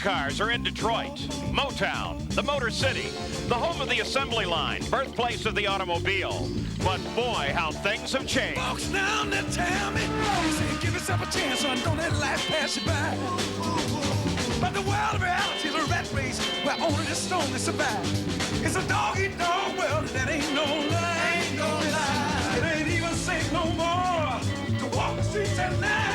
cars are in Detroit, Motown, the Motor City, the home of the assembly line, birthplace of the automobile. But boy, how things have changed. Folks down there tell me, say, give yourself a chance, son, don't let life pass you by. But the world of reality is a rat race where only the strongest survive. It's a dog-eat-dog world that ain't no lie. Ain't no lie. It ain't even safe no more to walk the streets at night.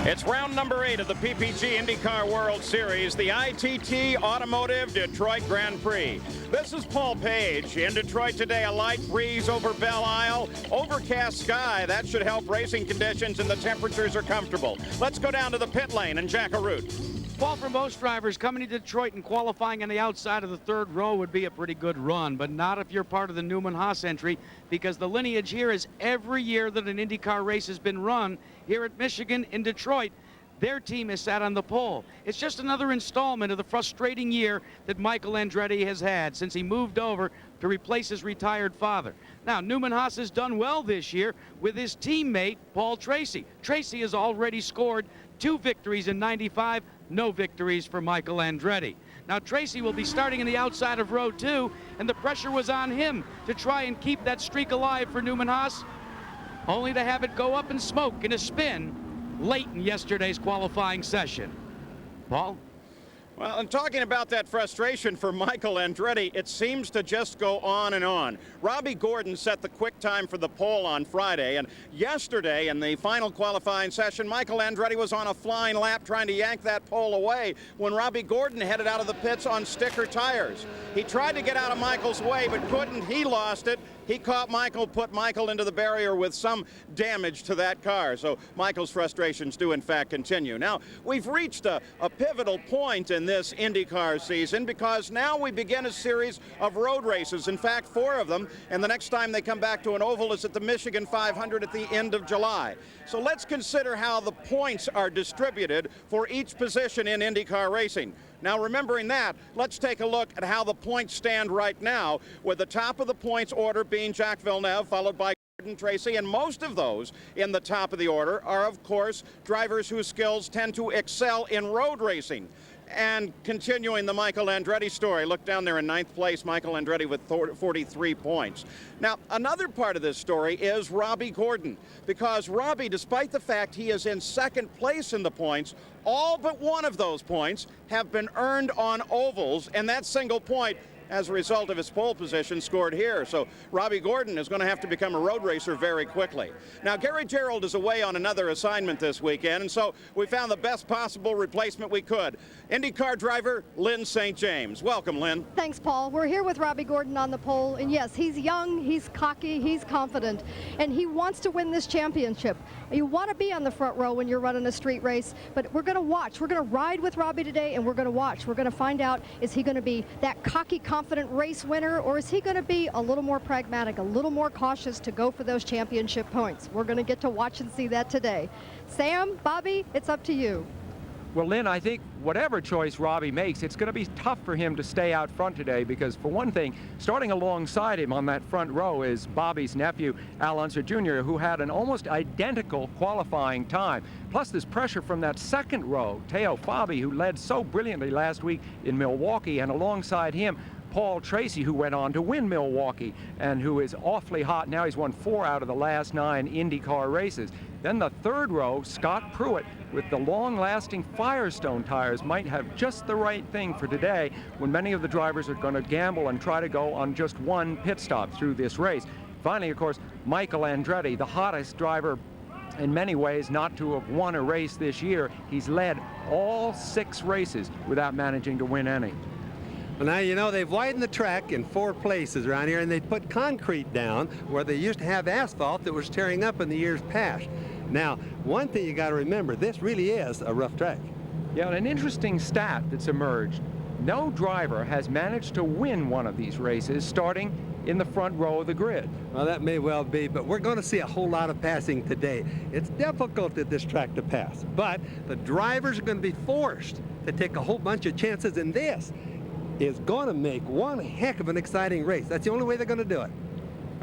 It's round number 8 of the PPG IndyCar World Series, the ITT Automotive Detroit Grand Prix. This is Paul Page. In Detroit today, a light breeze over Belle Isle. Overcast sky. That should help racing conditions, and the temperatures are comfortable. Let's go down to the pit lane and Jack Arute. Well, for most drivers, coming to Detroit and qualifying on the outside of the third row would be a pretty good run, but not if you're part of the Newman-Haas entry, because the lineage here is every year that an IndyCar race has been run here at Michigan in Detroit, their team has sat on the pole. It's just another installment of the frustrating year that Michael Andretti has had since he moved over to replace his retired father. Now, Newman-Haas has done well this year with his teammate, Paul Tracy. Tracy has already scored 2 victories in '95, no victories for Michael Andretti. Now, Tracy will be starting in the outside of row 2, and the pressure was on him to try and keep that streak alive for Newman-Haas, only to have it go up in smoke in a spin late in yesterday's qualifying session. Paul? Well, and talking about that frustration for Michael Andretti, it seems to just go on and on. Robbie Gordon set the quick time for the pole on Friday, and yesterday in the final qualifying session, Michael Andretti was on a flying lap trying to yank that pole away when Robbie Gordon headed out of the pits on sticker tires. He tried to get out of Michael's way, but couldn't. He lost it. He caught Michael, put Michael into the barrier with some damage to that car. So Michael's frustrations do, in fact, continue. Now, we've reached a pivotal point in this IndyCar season because now we begin a series of road races. In fact, 4 of them. And the next time they come back to an oval is at the Michigan 500 at the end of July. So let's consider how the points are distributed for each position in IndyCar racing. Now, remembering that, let's take a look at how the points stand right now, with the top of the points order being Jacques Villeneuve, followed by Gordon, Tracy, and most of those in the top of the order are, of course, drivers whose skills tend to excel in road racing. And continuing the Michael Andretti story, look down there in 9th place, Michael Andretti with 43 points. Now, another part of this story is Robbie Gordon, because Robbie, despite the fact he is in 2nd place in the points, all but one of those points have been earned on ovals, and that single point, as a result of his pole position, scored here. So Robbie Gordon is going to have to become a road racer very quickly. Now, Gary Gerald is away on another assignment this weekend, and so we found the best possible replacement we could. IndyCar driver Lynn St. James. Welcome, Lynn. Thanks, Paul. We're here with Robbie Gordon on the pole, and yes, he's young, he's cocky, he's confident, and he wants to win this championship. You want to be on the front row when you're running a street race, but we're going to watch. We're going to ride with Robbie today, and we're going to watch. We're going to find out, is he going to be that cocky, confident race winner, or is he going to be a little more pragmatic, a little more cautious to go for those championship points? We're going to get to watch and see that today. Sam, Bobby, it's up to you. Well, Lynn, I think whatever choice Robbie makes, it's going to be tough for him to stay out front today because, for one thing, starting alongside him on that front row is Bobby's nephew, Al Unser Jr., who had an almost identical qualifying time. Plus, there's pressure from that second row, Teo Fabi, who led so brilliantly last week in Milwaukee, and alongside him, Paul Tracy, who went on to win Milwaukee and who is awfully hot. Now he's won 4 out of the last 9 IndyCar races. Then the third row, Scott Pruitt, with the long-lasting Firestone tires, might have just the right thing for today when many of the drivers are going to gamble and try to go on just one pit stop through this race. Finally, of course, Michael Andretti, the hottest driver in many ways not to have won a race this year. He's led all 6 races without managing to win any. Well, now, you know, they've widened the track in 4 places around here, and they put concrete down where they used to have asphalt that was tearing up in the years past. Now, one thing you got to remember, this really is a rough track. Yeah, and an interesting stat that's emerged. No driver has managed to win one of these races starting in the front row of the grid. Well, that may well be, but we're going to see a whole lot of passing today. It's difficult at this track to pass, but the drivers are going to be forced to take a whole bunch of chances, in this is going to make one heck of an exciting race. That's the only way they're going to do it.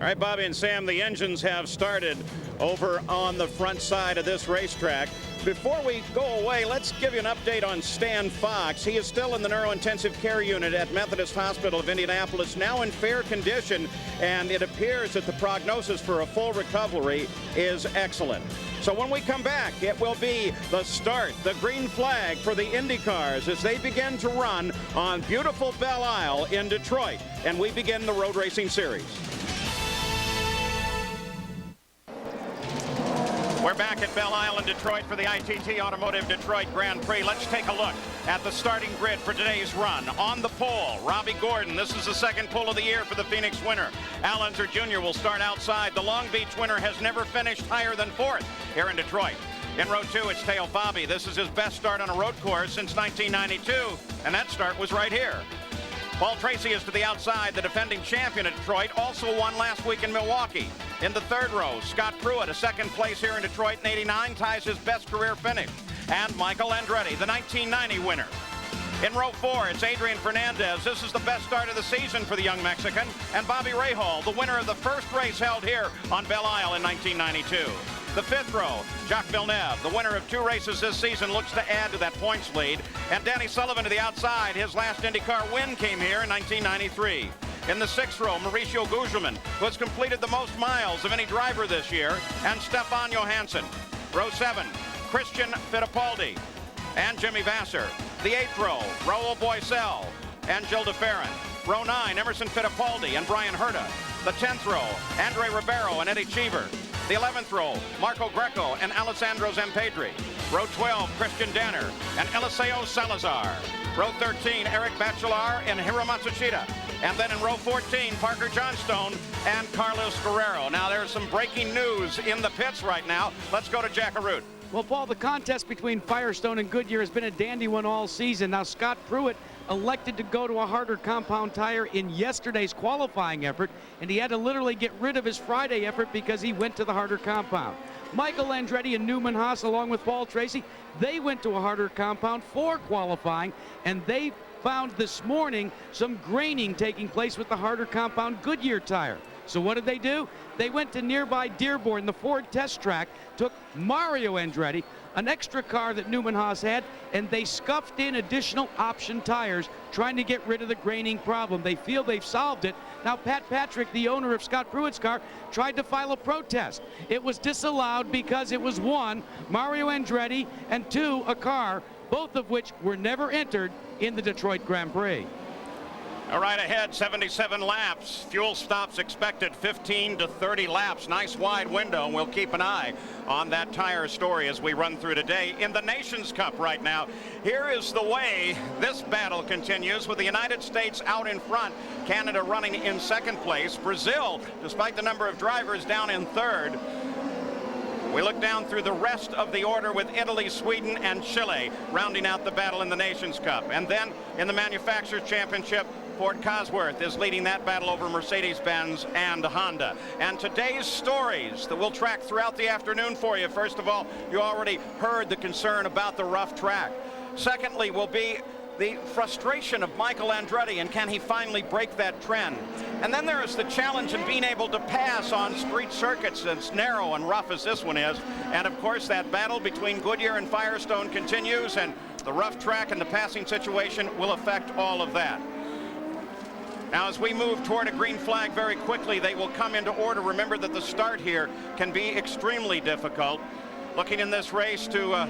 All right, Bobby and Sam, the engines have started over on the front side of this racetrack. Before we go away, let's give you an update on Stan Fox. He is still in the neurointensive care unit at Methodist Hospital of Indianapolis, now in fair condition, and it appears that the prognosis for a full recovery is excellent. So when we come back, it will be the start, the green flag for the Indy cars as they begin to run on beautiful Belle Isle in Detroit, and we begin the road racing series. We're back at Belle Isle in Detroit for the ITT Automotive Detroit Grand Prix. Let's take a look at the starting grid for today's run. On the pole, Robbie Gordon. This is the second pole of the year for the Phoenix winner. Al Unser Jr. will start outside. The Long Beach winner has never finished higher than fourth here in Detroit. In row 2, it's Teo Bobby. This is his best start on a road course since 1992, and that start was right here. Paul Tracy is to the outside, the defending champion at Detroit, also won last week in Milwaukee. In the third row, Scott Pruitt, a second place here in Detroit in '89, ties his best career finish. And Michael Andretti, the 1990 winner. In row 4, it's Adrian Fernandez. This is the best start of the season for the young Mexican. And Bobby Rahal, the winner of the first race held here on Belle Isle in 1992. The fifth row, Jacques Villeneuve, the winner of 2 races this season, looks to add to that points lead. And Danny Sullivan to the outside. His last IndyCar win came here in 1993. In the sixth row, Mauricio Gugelmin, who has completed the most miles of any driver this year, and Stefan Johansson. Row 7, Christian Fittipaldi and Jimmy Vasser. The eighth row, Raul Boesel and Gil de Ferran. Row 9, Emerson Fittipaldi and Brian Herta. The 10th row, Andre Ribeiro and Eddie Cheever. The 11th row, Marco Greco and Alessandro Zampedri. Row 12, Christian Danner and Eliseo Salazar. Row 13, Eric Bachelard and Hiro Matsushita. And then in row 14, Parker Johnstone and Carlos Guerrero. Now there's some breaking news in the pits right now. Let's go to Jack Arute. Well, Paul, the contest between Firestone and Goodyear has been a dandy one all season. Now, Scott Pruitt elected to go to a harder compound tire in yesterday's qualifying effort, and he had to literally get rid of his Friday effort because he went to the harder compound. Michael Andretti and Newman Haas, along with Paul Tracy, they went to a harder compound for qualifying, and they found this morning some graining taking place with the harder compound Goodyear tire. So what did they do? They went to nearby Dearborn, the Ford test track, took Mario Andretti, an extra car that Newman Haas had, and they scuffed in additional option tires trying to get rid of the graining problem. They feel they've solved it. Now, Pat Patrick, the owner of Scott Pruitt's car, tried to file a protest. It was disallowed because it was 1, Mario Andretti, and 2, a car, both of which were never entered in the Detroit Grand Prix. All right, ahead, 77 laps. Fuel stops expected, 15 to 30 laps. Nice wide window, and we'll keep an eye on that tire story as we run through today. In the Nations Cup right now, here is the way this battle continues with the United States out in front, Canada running in second place, Brazil, despite the number of drivers, down in third. We look down through the rest of the order with Italy, Sweden, and Chile rounding out the battle in the Nations Cup. And then in the Manufacturers' Championship, Ford Cosworth is leading that battle over Mercedes-Benz and Honda. And today's stories that we'll track throughout the afternoon for you. First of all, you already heard the concern about the rough track. Secondly, will be the frustration of Michael Andretti, and can he finally break that trend? And then there is the challenge in being able to pass on street circuits as narrow and rough as this one is. And of course, that battle between Goodyear and Firestone continues, and the rough track and the passing situation will affect all of that. Now, as we move toward a green flag very quickly, they will come into order. Remember that the start here can be extremely difficult. Looking in this race to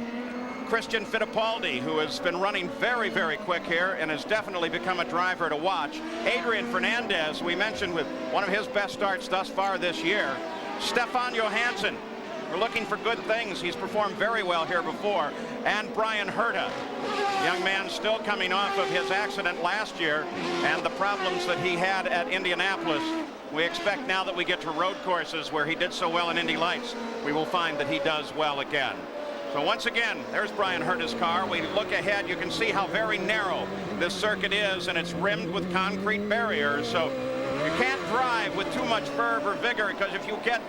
Christian Fittipaldi, who has been running very, very quick here and has definitely become a driver to watch. Adrian Fernandez, we mentioned, with one of his best starts thus far this year. Stefan Johansson, we're looking for good things. He's performed very well here before. And Brian Herta, young man still coming off of his accident last year and the problems that he had at Indianapolis. We expect now that we get to road courses where he did so well in Indy Lights, we will find that he does well again. So once again, there's Brian Herta's car. We look ahead, you can see how very narrow this circuit is, and it's rimmed with concrete barriers. So you can't drive with too much verve or vigor, because if you get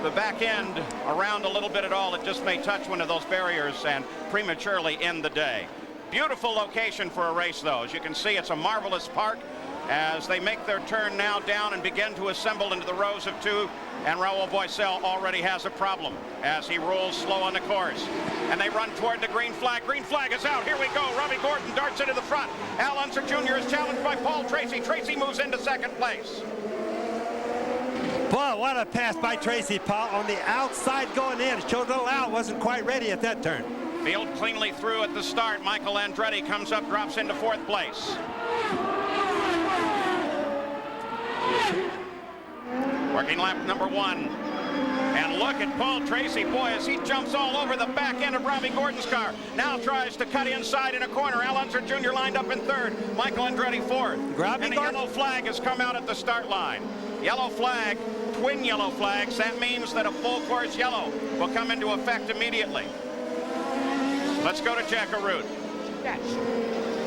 the back end around a little bit at all, it just may touch one of those barriers and prematurely end the day. Beautiful location for a race, though. As you can see, it's a marvelous park. as they make their turn now down and begin to assemble into the rows of two. And Raul Boisel already has a problem as he rolls slow on the course. And they run toward the green flag. Green flag is out. Here we go. Robbie Gordon darts into the front. Al Unser Jr. is challenged by Paul Tracy. Tracy moves into second place. Boy, what a pass by Tracy, Paul, on the outside going in. It showed a little out, wasn't quite ready at that turn. Field cleanly through at the start. Michael Andretti comes up, drops into fourth place. Working lap number one. And look at Paul Tracy. Boy, as he jumps all over the back end of Robbie Gordon's car. Now tries to cut inside in a corner. Al Unser Jr. lined up in third. Michael Andretti fourth. And the yellow flag has come out at the start line. Yellow flag, twin yellow flags. That means that a full course yellow will come into effect immediately. Let's go to Jack Arute.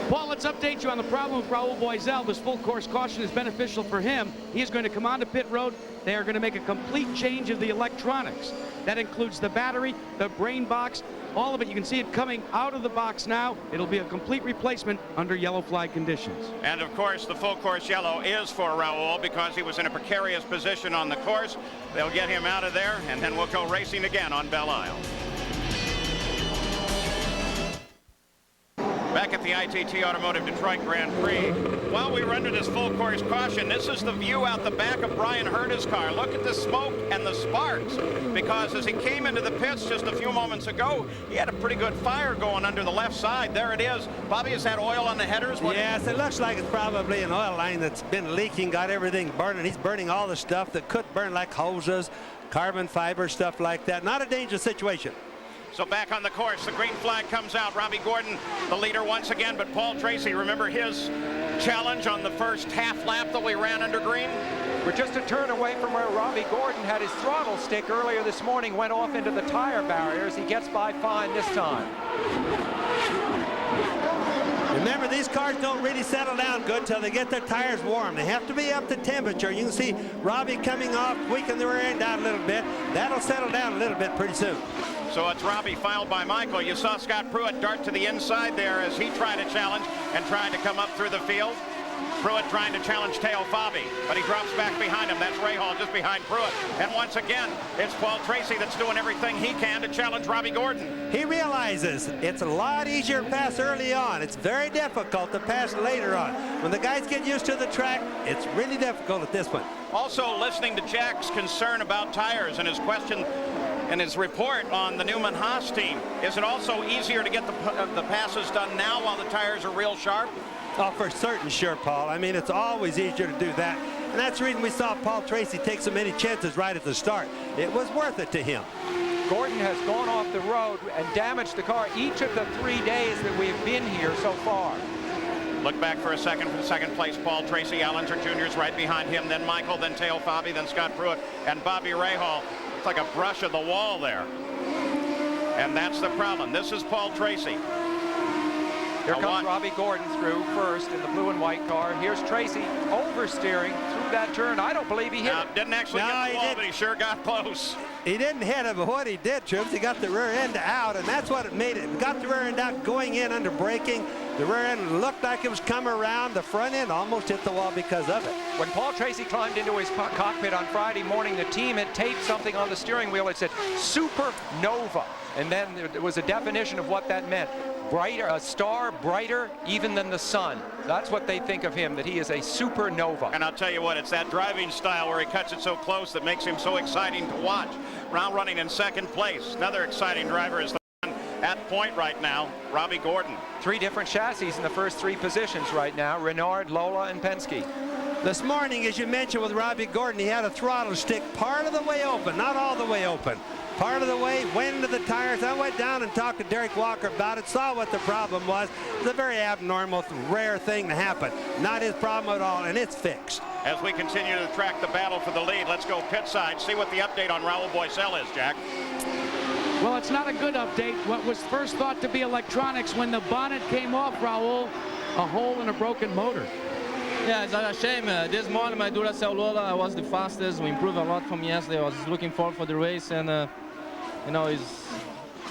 Paul, let's update you on the problem with Raul Boisel. This full course caution is beneficial for him. He is going to come onto pit road. They are going to make a complete change of the electronics. That includes the battery, the brain box, all of it. You can see it coming out of the box now. It'll be a complete replacement under yellow flag conditions. And of course, the full course yellow is for Raul because he was in a precarious position on the course. They'll get him out of there, and then we'll go racing again on Belle Isle. Back at the ITT Automotive Detroit Grand Prix. While we were under this full course caution, this is the view out the back of Brian Herta's car. Look at the smoke and the sparks, because as he came into the pits just a few moments ago, he had a pretty good fire going under the left side. There it is. Bobby, has that oil on the headers? Yes, it looks like it's probably an oil line that's been leaking, got everything burning. He's burning all the stuff that could burn, like hoses, carbon fiber, stuff like that. Not a dangerous situation. So back on the course, the green flag comes out. Robbie Gordon, the leader once again, but Paul Tracy, remember his challenge on the first half lap that we ran under green? We're just a turn away from where Robbie Gordon had his throttle stick earlier this morning, went off into the tire barriers. He gets by fine this time. Remember, these cars don't really settle down good till they get their tires warm. They have to be up to temperature. You can see Robbie coming off, tweaking the rear end out a little bit. That'll settle down a little bit pretty soon. So it's Robbie fouled by Michael. You saw Scott Pruitt dart to the inside there as he tried to challenge and tried to come up through the field. Pruitt trying to challenge Teo Fabi, but he drops back behind him. That's Rahal just behind Pruitt. And once again, it's Paul Tracy that's doing everything he can to challenge Robbie Gordon. He realizes it's a lot easier to pass early on. It's very difficult to pass later on. When the guys get used to the track, it's really difficult at this one. Also listening to Jack's concern about tires and his question and his report on the Newman Haas team. Is it also easier to get the passes done now while the tires are real sharp? Oh, for certain, sure, Paul. I mean, it's always easier to do that. And that's the reason we saw Paul Tracy take so many chances right at the start. It was worth it to him. Gordon has gone off the road and damaged the car each of the 3 days that we've been here so far. Look back for a second from second place, Paul Tracy. Al Unser Jr. is right behind him, then Michael, then Teo Fabi, then Scott Pruitt, and Bobby Rahal. It's like a brush of the wall there. And that's the problem. This is Paul Tracy. Here comes Robbie Gordon through first in the blue and white car. Here's Tracy oversteering through that turn. I don't believe he hit it. Didn't actually get the wall, but he sure got close. He didn't hit it, but what he did, Troops, he got the rear end out, and that's what it made it. Got the rear end out going in under braking. The rear end looked like it was coming around. The front end almost hit the wall because of it. When Paul Tracy climbed into his cockpit on Friday morning, the team had taped something on the steering wheel. It said supernova. And then there was a definition of what that meant. Brighter, a star brighter even than the sun. That's what they think of him, that he is a supernova. And I'll tell you what, it's that driving style where he cuts it so close that makes him so exciting to watch. Round running in second place. Another exciting driver is the one at point right now, Robbie Gordon. 3 different chassis in the first 3 positions right now, Renard, Lola, and Penske. This morning, as you mentioned with Robbie Gordon, he had a throttle stick part of the way open, not all the way open. Part of the way, went into the tires. I went down and talked to Derek Walker about it, saw what the problem was. It's a very abnormal, rare thing to happen. Not his problem at all, and it's fixed. As we continue to track the battle for the lead, let's go pit side, see what the update on Raul Boisel is, Jack. Well, it's not a good update. What was first thought to be electronics, when the bonnet came off, Raul, a hole in a broken motor. Yeah, it's a shame. This morning, my Duracell Lola was the fastest. We improved a lot from yesterday. I was looking forward for the race, and you know, it's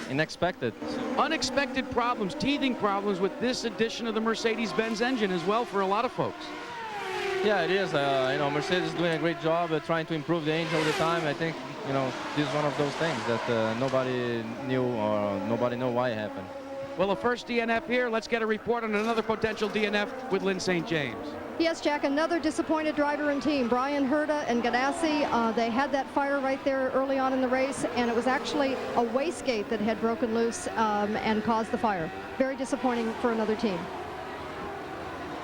unexpected. Unexpected problems, teething problems with this edition of the Mercedes-Benz engine as well for a lot of folks. Yeah, it is. You know, Mercedes is doing a great job trying to improve the engine all the time. I think, you know, this is one of those things that nobody knew or nobody know why it happened. Well, the first DNF here. Let's get a report on another potential DNF with Lynn St. James. Yes, Jack, another disappointed driver and team. Brian Herta and Ganassi, they had that fire right there early on in the race, and it was actually a wastegate that had broken loose and caused the fire. Very disappointing for another team.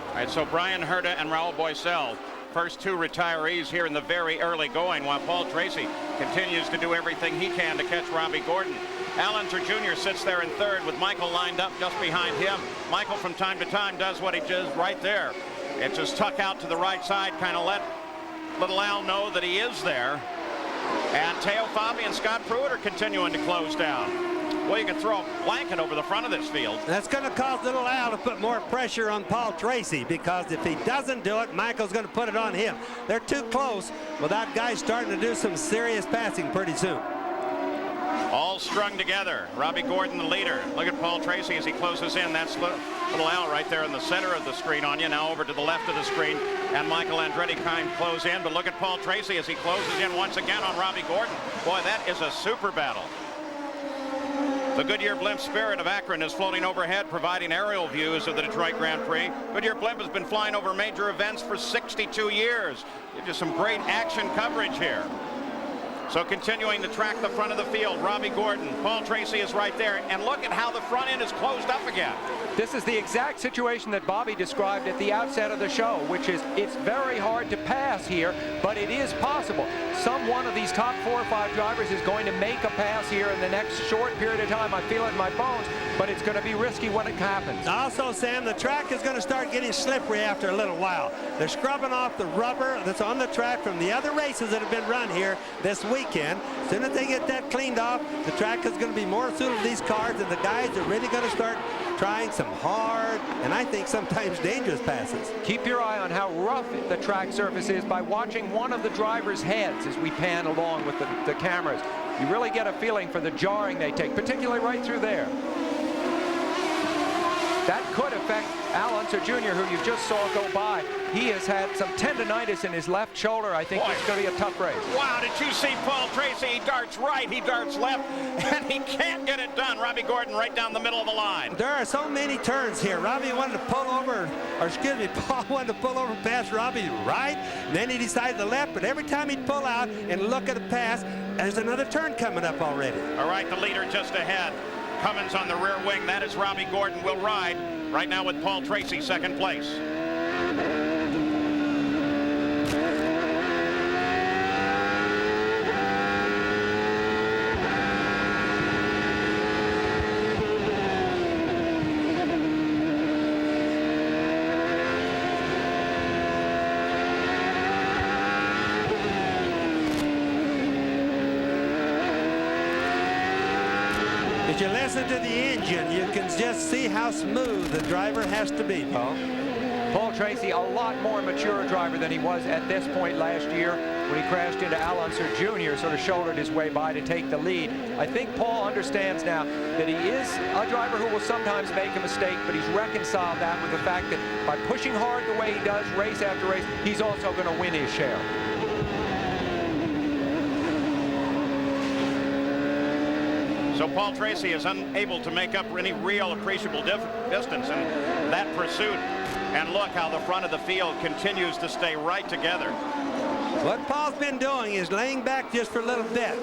All right, so Brian Herta and Raul Boesel, first two retirees here in the very early going, while Paul Tracy continues to do everything he can to catch Robbie Gordon. Al Unser Jr. sits there in third with Michael lined up just behind him. Michael from time to time does what he does right there. It's just tuck out to the right side, kind of let little Al know that he is there. And Teo Fabi and Scott Pruitt are continuing to close down. Well, you can throw a blanket over the front of this field. That's going to cause little Al to put more pressure on Paul Tracy, because if he doesn't do it, Michael's going to put it on him. They're too close without guys starting to do some serious passing pretty soon. All strung together. Robbie Gordon, the leader. Look at Paul Tracy as he closes in. That's little Al right there in the center of the screen on you. Now over to the left of the screen, and Michael Andretti kind of close in. But look at Paul Tracy as he closes in once again on Robbie Gordon. Boy, that is a super battle. The Goodyear Blimp Spirit of Akron is floating overhead, providing aerial views of the Detroit Grand Prix. Goodyear Blimp has been flying over major events for 62 years. Gives you some great action coverage here. So continuing to track the front of the field, Robbie Gordon, Paul Tracy is right there, and look at how the front end is closed up again. This is the exact situation that Bobby described at the outset of the show, which is it's very hard to pass here, but it is possible. Some one of these top 4 or 5 drivers is going to make a pass here in the next short period of time. I feel it in my bones, but it's going to be risky when it happens. Also, Sam, the track is going to start getting slippery after a little while. They're scrubbing off the rubber that's on the track from the other races that have been run here this weekend. As soon as they get that cleaned off, the track is going to be more suitable to these cars, and the guys are really going to start trying some hard and I think sometimes dangerous passes. Keep your eye on how rough the track surface is by watching one of the drivers' heads as we pan along with the cameras. You really get a feeling for the jarring they take, particularly right through there. That could affect Al Unser Jr., who you just saw go by. He has had some tendonitis in his left shoulder. I think it's going to be a tough race. Wow, did you see Paul Tracy? He darts right, he darts left, and he can't get it done. Robbie Gordon right down the middle of the line. There are so many turns here. Robbie wanted to pull over, or excuse me, Paul wanted to pull over past Robbie right, and then he decided to left, but every time he'd pull out and look at the pass, there's another turn coming up already. All right, the leader just ahead. Cummins on the rear wing. That is Robbie Gordon. Will ride right now with Paul Tracy, second place. If you listen to the engine, you can just see how smooth the driver has to be, Paul. Paul Tracy, a lot more mature driver than he was at this point last year when he crashed into Al Unser Jr., sort of shouldered his way by to take the lead. I think Paul understands now that he is a driver who will sometimes make a mistake, but he's reconciled that with the fact that by pushing hard the way he does race after race, he's also going to win his share. So Paul Tracy is unable to make up any real appreciable distance in that pursuit. And look how the front of the field continues to stay right together. What Paul's been doing is laying back just for a little bit,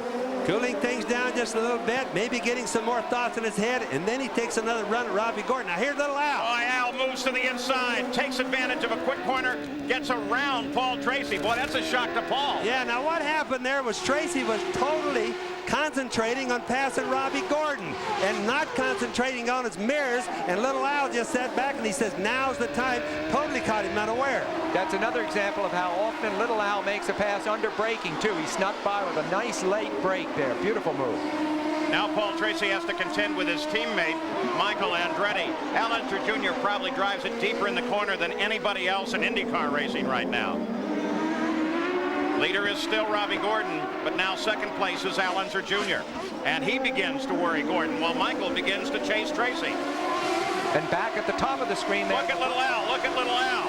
cooling things down just a little bit, maybe getting some more thoughts in his head, and then he takes another run at Robbie Gordon. Now here's little Al. Boy, Al moves to the inside, takes advantage of a quick corner, gets around Paul Tracy. Boy, that's a shock to Paul. Yeah, now what happened there was Tracy was totally concentrating on passing Robbie Gordon and not concentrating on his mirrors, and little Al just sat back and he says, now's the time. Totally caught him unaware. That's another example of how often little Al makes a pass under braking too. He snuck by with a nice late break there. Beautiful move. Now Paul Tracy has to contend with his teammate, Michael Andretti. Al Unser Jr. probably drives it deeper in the corner than anybody else in IndyCar racing right now. Leader is still Robbie Gordon, but now second place is Al Unser Jr. And he begins to worry Gordon while Michael begins to chase Tracy. And back at the top of the screen there. Look at little Al, look at little Al.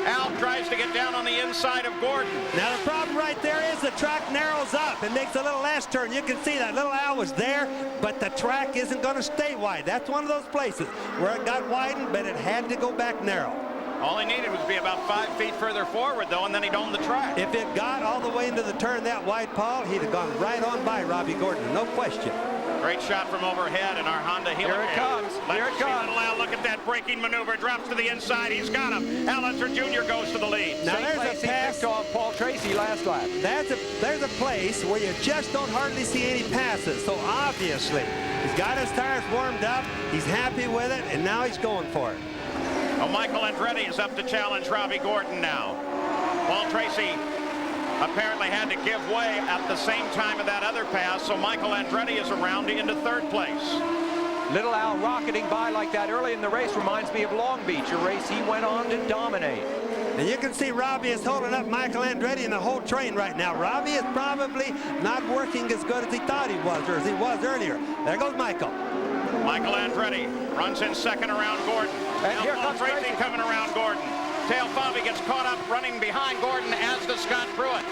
Al tries to get down on the inside of Gordon. Now the problem right there is the track narrows up and makes a little last turn. You can see that little Al was there, but the track isn't going to stay wide. That's one of those places where it got widened, but it had to go back narrow. All he needed was to be about 5 feet further forward, though, and then he'd own the track. If it got all the way into the turn that wide, Paul, he'd have gone right on by Robbie Gordon, no question. Great shot from overhead in our Honda Helium. Here it comes. Here it comes. Al, look at that braking maneuver. Drops to the inside. He's got him. Al Unser Jr. goes to the lead. Now Same there's place a he pass picked off Paul Tracy last lap. There's a place where you just don't hardly see any passes. So obviously, he's got his tires warmed up. He's happy with it, and now he's going for it. Oh, Michael Andretti is up to challenge Robbie Gordon now. Paul Tracy apparently had to give way at the same time of that other pass, so Michael Andretti is around into third place. Little Al rocketing by like that early in the race reminds me of Long Beach, a race he went on to dominate. And you can see Robbie is holding up Michael Andretti in the whole train right now. Robbie is probably not working as good as he thought he was, or as he was earlier. There goes Michael. Michael Andretti runs in second around Gordon. And now here Paul comes Tracy Tracy coming around Gordon. Tail Fabi gets caught up running behind Gordon, as does Scott Pruitt.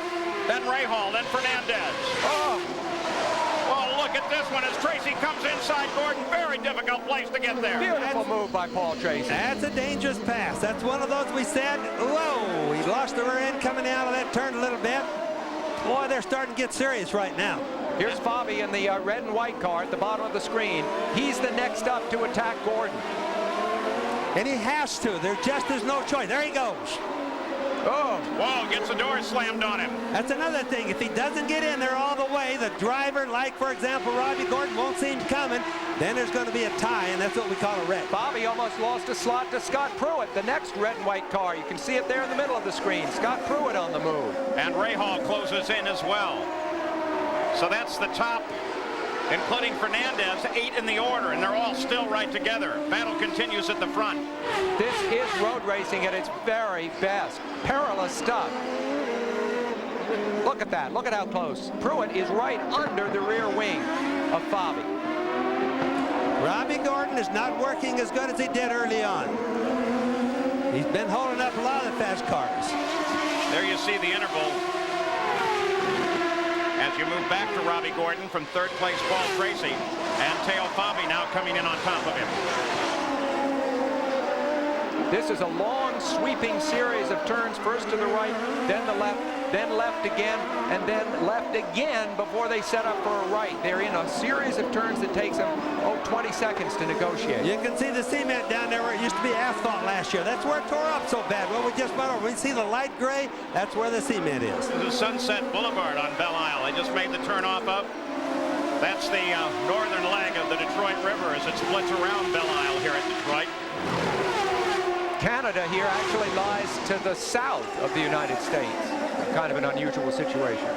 Then Rahal, then Fernandez. Oh, look at this one as Tracy comes inside Gordon. Very difficult place to get there. Beautiful move by Paul Tracy. That's a dangerous pass. That's one of those we said, whoa, he lost the rear end coming out of that turn a little bit. Boy, they're starting to get serious right now. Here's Fabi in the red and white car at the bottom of the screen. He's the next up to attack Gordon. And he has to. There's no choice. There he goes. Oh, Whoa, gets the door slammed on him. That's another thing. If he doesn't get in there all the way, the driver, like, for example, Robbie Gordon, won't see him coming, then there's going to be a tie, and that's what we call a wreck. Fabi almost lost a slot to Scott Pruitt, the next red and white car. You can see it there in the middle of the screen. Scott Pruitt on the move. And Rahal closes in as well. So that's the top, including Fernandez, 8 in the order, and they're all still right together. Battle continues at the front. This is road racing at its very best. Perilous stuff. Look at that. Look at how close. Pruitt is right under the rear wing of Fabi. Robbie Gordon is not working as good as he did early on. He's been holding up a lot of the fast cars. There you see the interval. As you move back to Robbie Gordon from third place Paul Tracy, and Teo Fabi now coming in on top of him. This is a long sweeping series of turns, first to the right, then the left, then left again, and then left again before they set up for a right. They're in a series of turns that takes them, 20 seconds to negotiate. You can see the cement down there where it used to be asphalt last year. That's where it tore up so bad. Well, we just went over. We see the light gray. That's where the cement is. This is Sunset Boulevard on Belle Isle. They just made the turn off of. That's the northern leg of the Detroit River as it splits around Belle Isle here at Detroit. Canada here actually lies to the south of the United States. Kind of an unusual situation.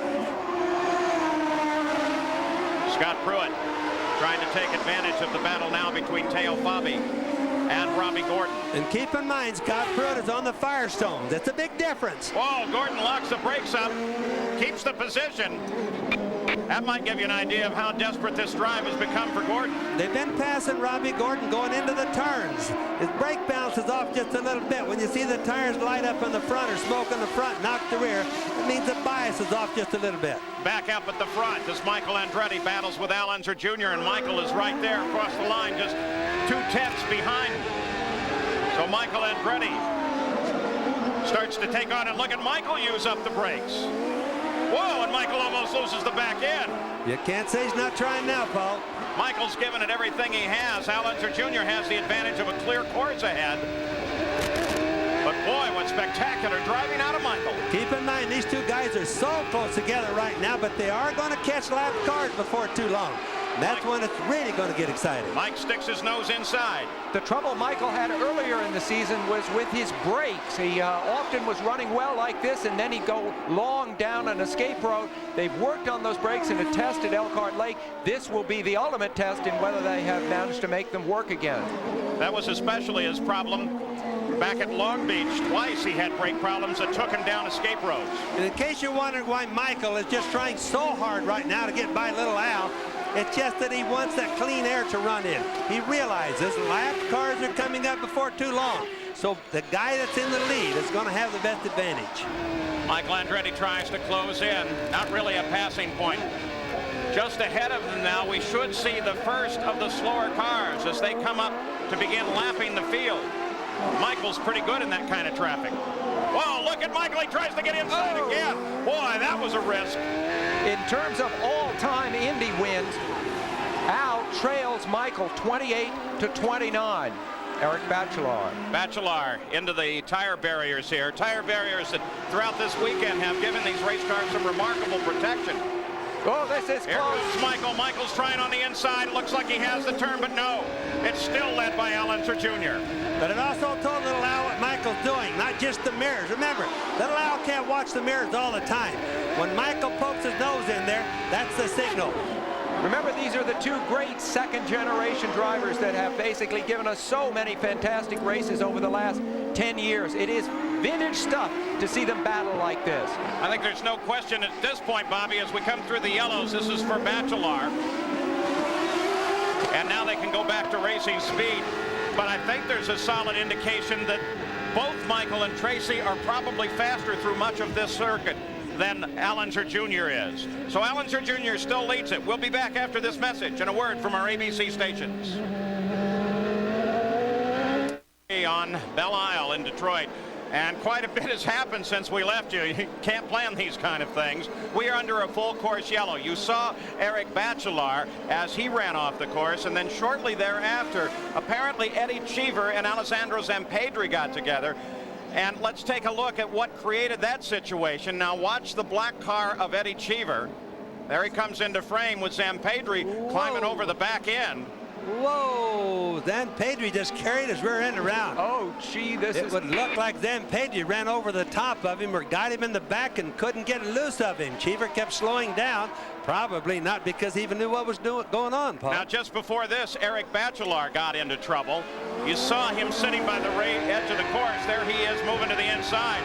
Scott Pruitt trying to take advantage of the battle now between Teo Fabi and Robbie Gordon. And keep in mind, Scott Pruitt is on the Firestone. That's a big difference. Whoa, Gordon locks the brakes up, keeps the position. That might give you an idea of how desperate this drive has become for Gordon. They've been passing Robbie Gordon going into the turns. His brake bounce is off just a little bit. When you see the tires light up in the front or smoke in the front, knock the rear, it means the bias is off just a little bit. Back up at the front as Michael Andretti battles with Al Unser Jr., and Michael is right there across the line, just 2/10 behind. So Michael Andretti starts to take on, and look at Michael use up the brakes. Whoa, and Michael almost loses the back end. You can't say he's not trying now, Paul. Michael's given it everything he has. Al Unser Jr. has the advantage of a clear course ahead. But boy, what spectacular driving out of Michael. Keep in mind, these two guys are so close together right now, but they are going to catch lap cars before too long. That's when it's really going to get exciting. Mike sticks his nose inside. The trouble Michael had earlier in the season was with his brakes. He often was running well like this, and then he'd go long down an escape road. They've worked on those brakes in a test at Elkhart Lake. This will be the ultimate test in whether they have managed to make them work again. That was especially his problem back at Long Beach. Twice he had brake problems that took him down escape roads. And in case you're wondering why Michael is just trying so hard right now to get by little Al, It's just that he wants that clean air to run in. He realizes lap cars are coming up before too long. So the guy that's in the lead is going to have the best advantage. Michael Andretti tries to close in. Not really a passing point. Just ahead of them now, we should see the first of the slower cars as they come up to begin lapping the field. Michael's pretty good in that kind of traffic. Whoa, look at Michael. He tries to get inside again. Boy, that was a risk. In terms of all-time Indy wins, Al trails Michael 28-29. Eric Bachelard into the tire barriers here. Tire barriers that throughout this weekend have given these race cars some remarkable protection. Oh, this is Here close. moves Michael. Michael's trying on the inside. It looks like he has the turn, but no. It's still led by Al Unser Jr. But it also told little Al what Michael's doing, not just the mirrors. Remember, little Al can't watch the mirrors all the time. When Michael pokes his nose in there, that's the signal. Remember, these are the two great second-generation drivers that have basically given us so many fantastic races over the last 10 years. It is vintage stuff to see them battle like this. I think there's no question at this point, Bobby, as we come through the yellows, this is for Bachelard. And now they can go back to racing speed. But I think there's a solid indication that both Michael and Tracy are probably faster through much of this circuit than Al Unser Jr. is. So Al Unser Jr. still leads it. We'll be back after this message and a word from our ABC stations. On Belle Isle in Detroit. And quite a bit has happened since we left you. You can't plan these kind of things. We are under a full course yellow. You saw Eric Bachelard as he ran off the course, and then shortly thereafter, apparently Eddie Cheever and Alessandro Zampedri got together. And let's take a look at what created that situation. Now watch the black car of Eddie Cheever. There he comes into frame with Zampedri climbing over the back end. Whoa, Zampedri just carried his rear end around. Oh, gee, It would look like Zampedri ran over the top of him or got him in the back and couldn't get loose of him. Cheever kept slowing down, probably not because he even knew what was going on, Paul. Now, just before this, Eric Bachelard got into trouble. You saw him sitting by the edge of the course. There he is moving to the inside.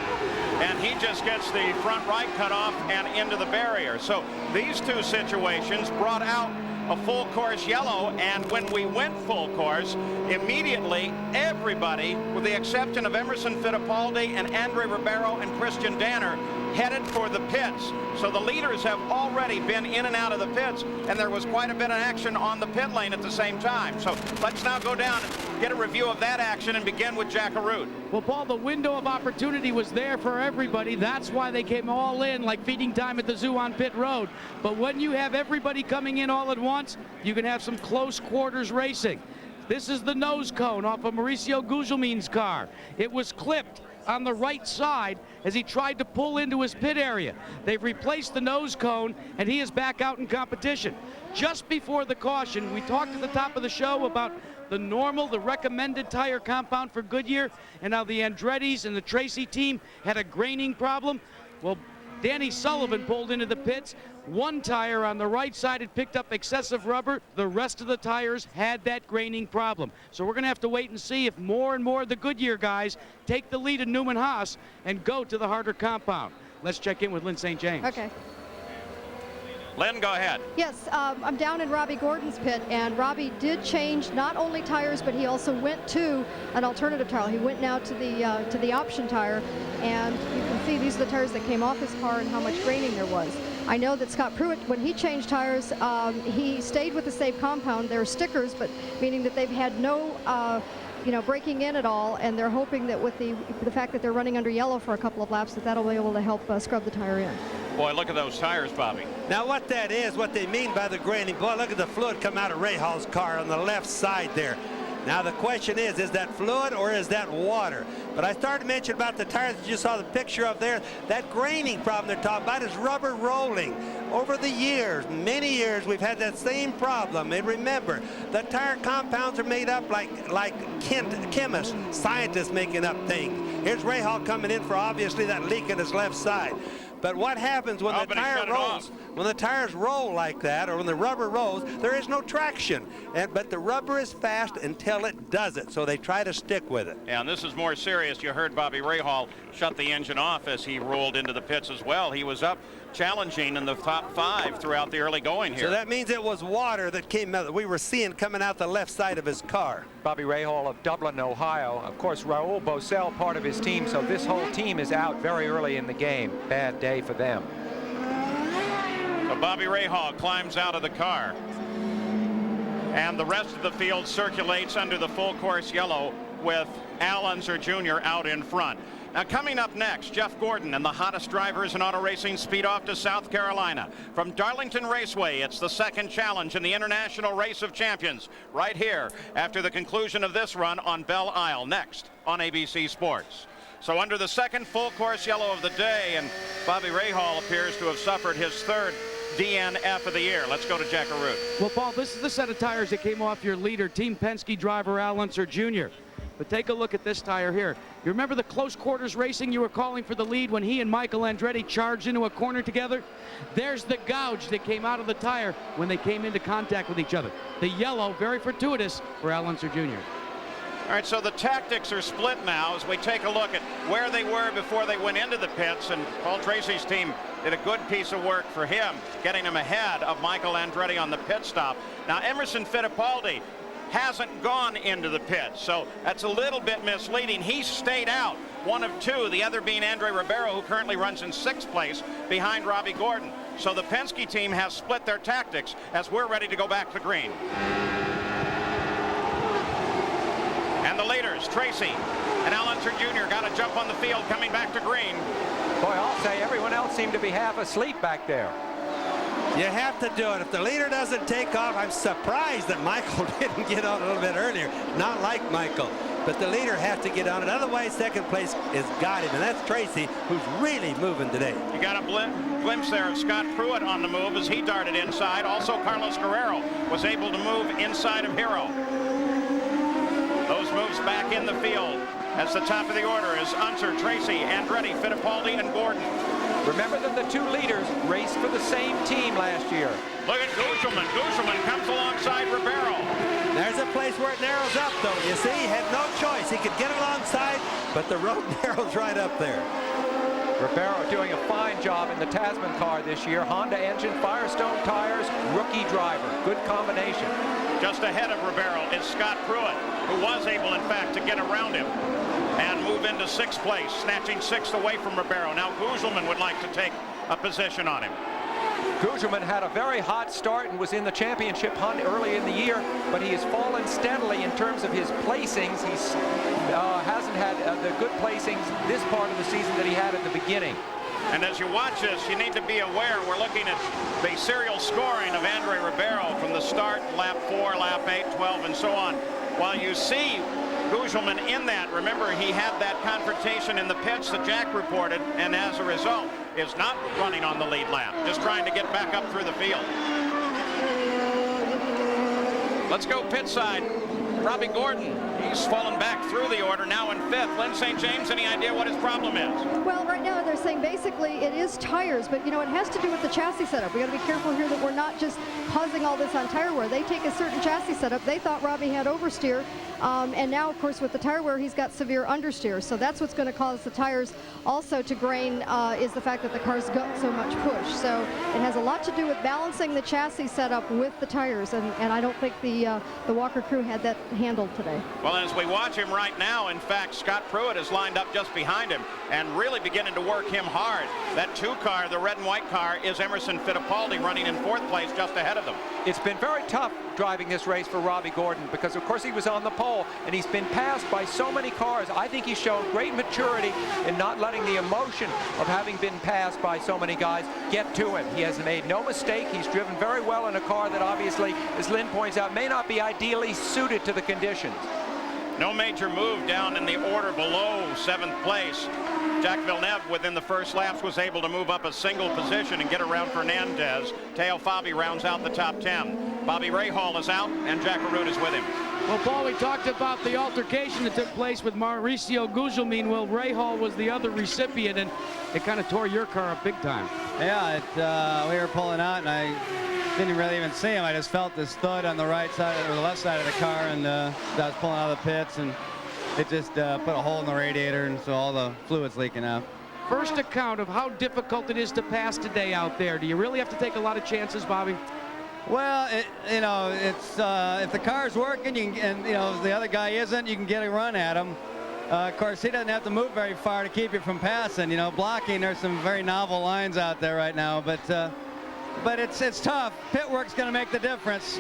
And he just gets the front right cut off and into the barrier. So these two situations brought out a full course yellow, and when we went full course, immediately everybody, with the exception of Emerson Fittipaldi and Andre Ribeiro and Christian Danner, headed for the pits. So the leaders have already been in and out of the pits, and there was quite a bit of action on the pit lane at the same time. So let's now go down and get a review of that action and begin with Jack Arute. Well, Paul, the window of opportunity was there for everybody. That's why they came all in like feeding time at the zoo on pit road. But when you have everybody coming in all at once, you can have some close quarters racing. This is the nose cone off of Mauricio Gugelmin's car. It was clipped on the right side as he tried to pull into his pit area. They've replaced the nose cone, and he is back out in competition. Just before the caution, we talked at the top of the show about the recommended tire compound for Goodyear, and how the Andretti's and the Tracy team had a graining problem. Well, Danny Sullivan pulled into the pits. One tire on the right side had picked up excessive rubber. The rest of the tires had that graining problem. So we're going to have to wait and see if more and more of the Goodyear guys take the lead in Newman Haas and go to the harder compound. Let's check in with Lynn St. James. Okay. Lynn, go ahead. Yes, I'm down in Robbie Gordon's pit, and Robbie did change not only tires, but he also went to an alternative tire. He went now to the option tire, and you can see these are the tires that came off his car and how much graining there was. I know that Scott Pruitt, when he changed tires, he stayed with the same compound. They're stickers, but meaning that they've had no breaking in at all, and they're hoping that with the fact that they're running under yellow for a couple of laps, that'll be able to help scrub the tire in. Boy, look at those tires, Bobby. Now what that is, what they mean by the graining, boy, look at the fluid come out of Ray Hall's car on the left side there. Now the question is that fluid or is that water? But I started to mention about the tires that you saw the picture of there. That graining problem they're talking about is rubber rolling. Over the years, many years, we've had that same problem. And remember, the tire compounds are made up like chemists, scientists making up things. Here's Ray Hall coming in for obviously that leak in his left side. But what happens when the tire rolls? when the tires roll like that, or when the rubber rolls, there is no traction. But the rubber is fast until it does it, so they try to stick with it. Yeah, and this is more serious. You heard Bobby Rahal shut the engine off as he rolled into the pits as well. He was up challenging in the top 5 throughout the early going here. So that means it was water that came out, that we were seeing coming out the left side of his car. Bobby Rahal of Dublin, Ohio. Of course, Raul Bosell, part of his team, so this whole team is out very early in the game. Bad day for them. So Bobby Rahal climbs out of the car, and the rest of the field circulates under the full course yellow with Al Unser Jr. out in front. Now coming up next, Jeff Gordon and the hottest drivers in auto racing speed off to South Carolina. From Darlington Raceway, it's the second challenge in the International Race of Champions, right here after the conclusion of this run on Belle Isle, next on ABC Sports. So under the second full course yellow of the day, and Bobby Rahal appears to have suffered his third DNF of the year. Let's go to Jack Arute. Well, Paul, this is the set of tires that came off your leader, Team Penske driver Al Unser Jr. But take a look at this tire here. You remember the close quarters racing you were calling for the lead when he and Michael Andretti charged into a corner together? There's the gouge that came out of the tire when they came into contact with each other. The yellow, very fortuitous for Al Unser Jr. All right, so the tactics are split now as we take a look at where they were before they went into the pits, and Paul Tracy's team did a good piece of work for him, getting him ahead of Michael Andretti on the pit stop. Now, Emerson Fittipaldi hasn't gone into the pits, so that's a little bit misleading. He stayed out, one of two, the other being Andre Ribeiro, who currently runs in 6th place behind Robbie Gordon. So the Penske team has split their tactics as we're ready to go back to green. And the leaders, Tracy and Al Unser Jr. got a jump on the field coming back to green. Boy, I'll say everyone else seemed to be half asleep back there. You have to do it. If the leader doesn't take off, I'm surprised that Michael didn't get on a little bit earlier. Not like Michael, but the leader has to get on it. Otherwise, second place has got him, and that's Tracy, who's really moving today. You got a glimpse there of Scott Pruitt on the move as he darted inside. Also, Carlos Guerrero was able to move inside of Hero. Those moves back in the field as the top of the order is Unser, Tracy, Andretti, Fittipaldi, and Gordon. Remember that the two leaders raced for the same team last year. Look at Gugelman. Gugelman comes alongside Ribeiro. There's a place where it narrows up, though. You see, he had no choice. He could get alongside, but the road narrows right up there. Ribeiro doing a fine job in the Tasman car this year. Honda engine, Firestone tires, rookie driver. Good combination. Just ahead of Ribeiro is Scott Pruitt, who was able, in fact, to get around him and move into 6th place, snatching 6th away from Ribeiro. Now Gugelman would like to take a position on him. Gugelman had a very hot start and was in the championship hunt early in the year, but he has fallen steadily in terms of his placings. He hasn't had the good placings this part of the season that he had at the beginning. And as you watch this, you need to be aware, we're looking at the serial scoring of Andre Ribeiro from the start, lap 4, lap 8, 12, and so on. While you see Gugelman in that, remember he had that confrontation in the pits that Jack reported, and as a result is not running on the lead lap, just trying to get back up through the field. Let's go pit side. Robbie Gordon, he's fallen back through the order, now in 5th. Lynn St. James, any idea what his problem is? Well, right now they're saying basically it is tires, but you know, it has to do with the chassis setup. We got to be careful here that we're not just causing all this on tire wear. They take a certain chassis setup. They thought Robbie had oversteer, and now, of course, with the tire wear, he's got severe understeer. So that's what's going to cause the tires also to grain, is the fact that the car's got so much push. So it has a lot to do with balancing the chassis setup with the tires, and I don't think the Walker crew had that handled today. Well, as we watch him right now, in fact, Scott Pruitt is lined up just behind him and really beginning to work him hard. That 2 car, the red and white car, is Emerson Fittipaldi running in 4th place just ahead of them. It's been very tough driving this race for Robbie Gordon because, of course, he was on the pole and he's been passed by so many cars. I think he's shown great maturity in not letting the emotion of having been passed by so many guys get to him. He has made no mistake. He's driven very well in a car that obviously, as Lynn points out, may not be ideally suited to the conditions. No major move down in the order below 7th place. Jack Villeneuve, within the first laps, was able to move up a single position and get around Fernandez. Teo Fabi rounds out the top 10. Bobby Rahal is out, and Jack Arute is with him. Well, Paul, we talked about the altercation that took place with Mauricio Gugelmin. Well, Rahal was the other recipient, and it kind of tore your car up big time. Yeah, we were pulling out, and I didn't really even see him. I just felt this thud on the right side or the left side of the car, and I was pulling out of the pits, and it just put a hole in the radiator, and so all the fluid's leaking out. First account of how difficult it is to pass today out there. Do you really have to take a lot of chances, Bobby? Well, it's if the car's working, and the other guy isn't, you can get a run at him. Of course, he doesn't have to move very far to keep you from passing. Blocking, there's some very novel lines out there right now, but it's tough. Pit work's going to make the difference.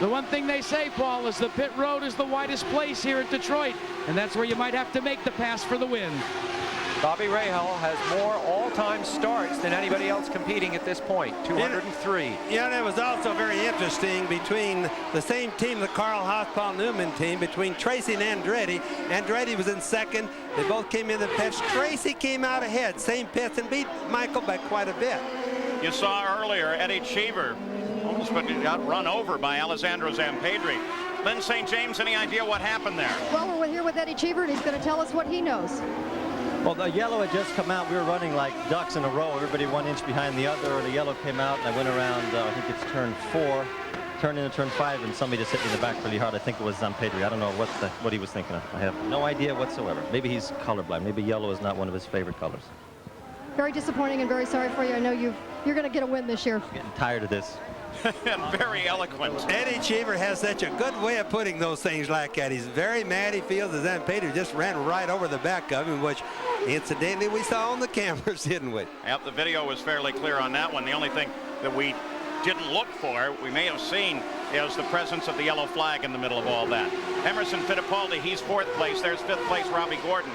The one thing they say, Paul, is the pit road is the widest place here at Detroit, and that's where you might have to make the pass for the win. Bobby Rahal has more all-time starts than anybody else competing at this point, 203. Yeah, and it was also very interesting between the same team, the Carl Haas Paul Newman team, between Tracy and Andretti. Andretti was in second. They both came in the pits. Tracy came out ahead, same pits, and beat Michael by quite a bit. You saw earlier Eddie Cheever almost got run over by Alessandro Zampedri. Lynn St. James, any idea what happened there? Well, we're here with Eddie Cheever, and he's going to tell us what he knows. Well, the yellow had just come out. We were running like ducks in a row, everybody 1 inch behind the other. The yellow came out, and I went around, I think it's turn 4, turned into turn 5, and somebody just hit me in the back really hard. I think it was Zampedri. I don't know what he was thinking of. I have no idea whatsoever. Maybe he's colorblind. Maybe yellow is not one of his favorite colors. Very disappointing and very sorry for you. I know you're going to get a win this year. I'm getting tired of this. And very eloquent. Eddie Cheever has such a good way of putting those things like that. He's very mad. He feels that Zampedri just ran right over the back of him, which incidentally we saw on the cameras, didn't we? Yep, the video was fairly clear on that one. The only thing that we didn't look for, we may have seen, is the presence of the yellow flag in the middle of all that. Emerson Fittipaldi, he's 4th place. There's 5th place Robbie Gordon.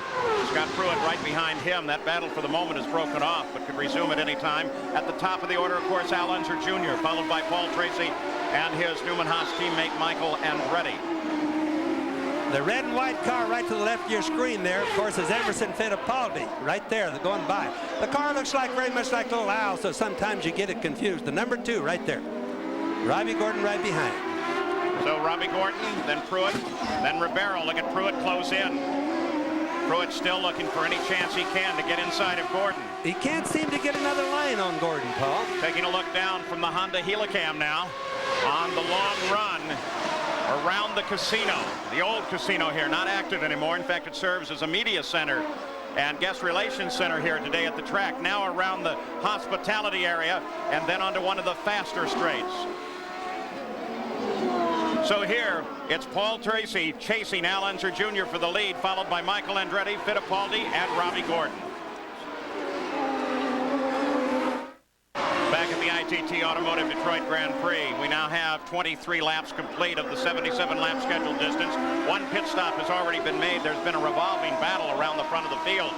Scott Pruitt right behind him. That battle for the moment is broken off, but could resume at any time. At the top of the order, of course, Al Unser Jr., followed by Paul Tracy and his Newman Haas teammate Michael Andretti. The red and white car right to the left of your screen there, of course, is Emerson Fittipaldi right there, going by. The car looks like very much like Little Al, so sometimes you get it confused. The number 2 right there. Robbie Gordon right behind. So Robbie Gordon, then Pruitt, then Ribeiro. Look at Pruitt close in. Pruitt still looking for any chance he can to get inside of Gordon. He can't seem to get another line on Gordon, Paul. Taking a look down from the Honda Helicam now on the long run around the casino. The old casino here, not active anymore. In fact, it serves as a media center and guest relations center here today at the track. Now around the hospitality area and then onto one of the faster straights. So here, it's Paul Tracy chasing Al Unser Jr. for the lead, followed by Michael Andretti, Fittipaldi, and Robbie Gordon. Back at the ITT Automotive Detroit Grand Prix, we now have 23 laps complete of the 77-lap scheduled distance. 1 pit stop has already been made. There's been a revolving battle around the front of the field.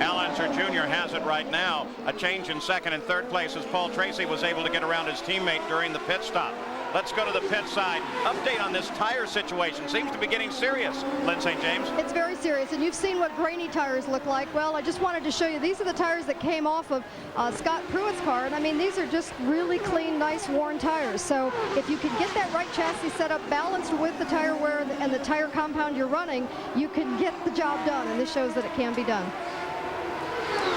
Al Unser Jr. has it right now. A change in 2nd and 3rd place as Paul Tracy was able to get around his teammate during the pit stop. Let's go to the pit side. Update on this tire situation. Seems to be getting serious, Lynn St. James. It's very serious, and you've seen what grainy tires look like. Well, I just wanted to show you, these are the tires that came off of Scott Pruitt's car, and I mean, these are just really clean, nice, worn tires. So if you can get that right chassis set up, balanced with the tire wear and the tire compound you're running, you can get the job done, and this shows that it can be done.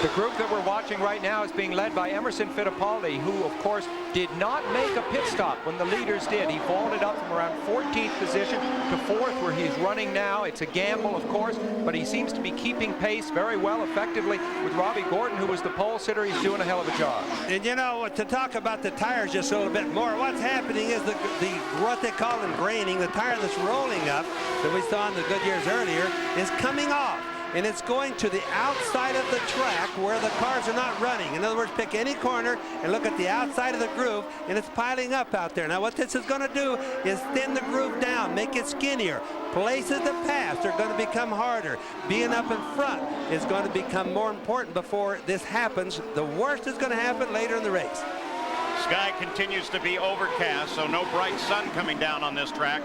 The group that we're watching right now is being led by Emerson Fittipaldi, who, of course, did not make a pit stop when the leaders did. He vaulted up from around 14th position to 4th, where he's running now. It's a gamble, of course, but he seems to be keeping pace very well, effectively, with Robbie Gordon, who was the pole sitter. He's doing a hell of a job. And, you know, to talk about the tires just a little bit more, what's happening is what they call engraining, the tire that's rolling up that we saw in the Goodyears earlier, is coming off. And it's going to the outside of the track where the cars are not running. In other words, pick any corner and look at the outside of the groove, and it's piling up out there. Now, what this is going to do is thin the groove down, make it skinnier. Places to pass are going to become harder. Being up in front is going to become more important before this happens. The worst is going to happen later in the race. Sky continues to be overcast, so no bright sun coming down on this track.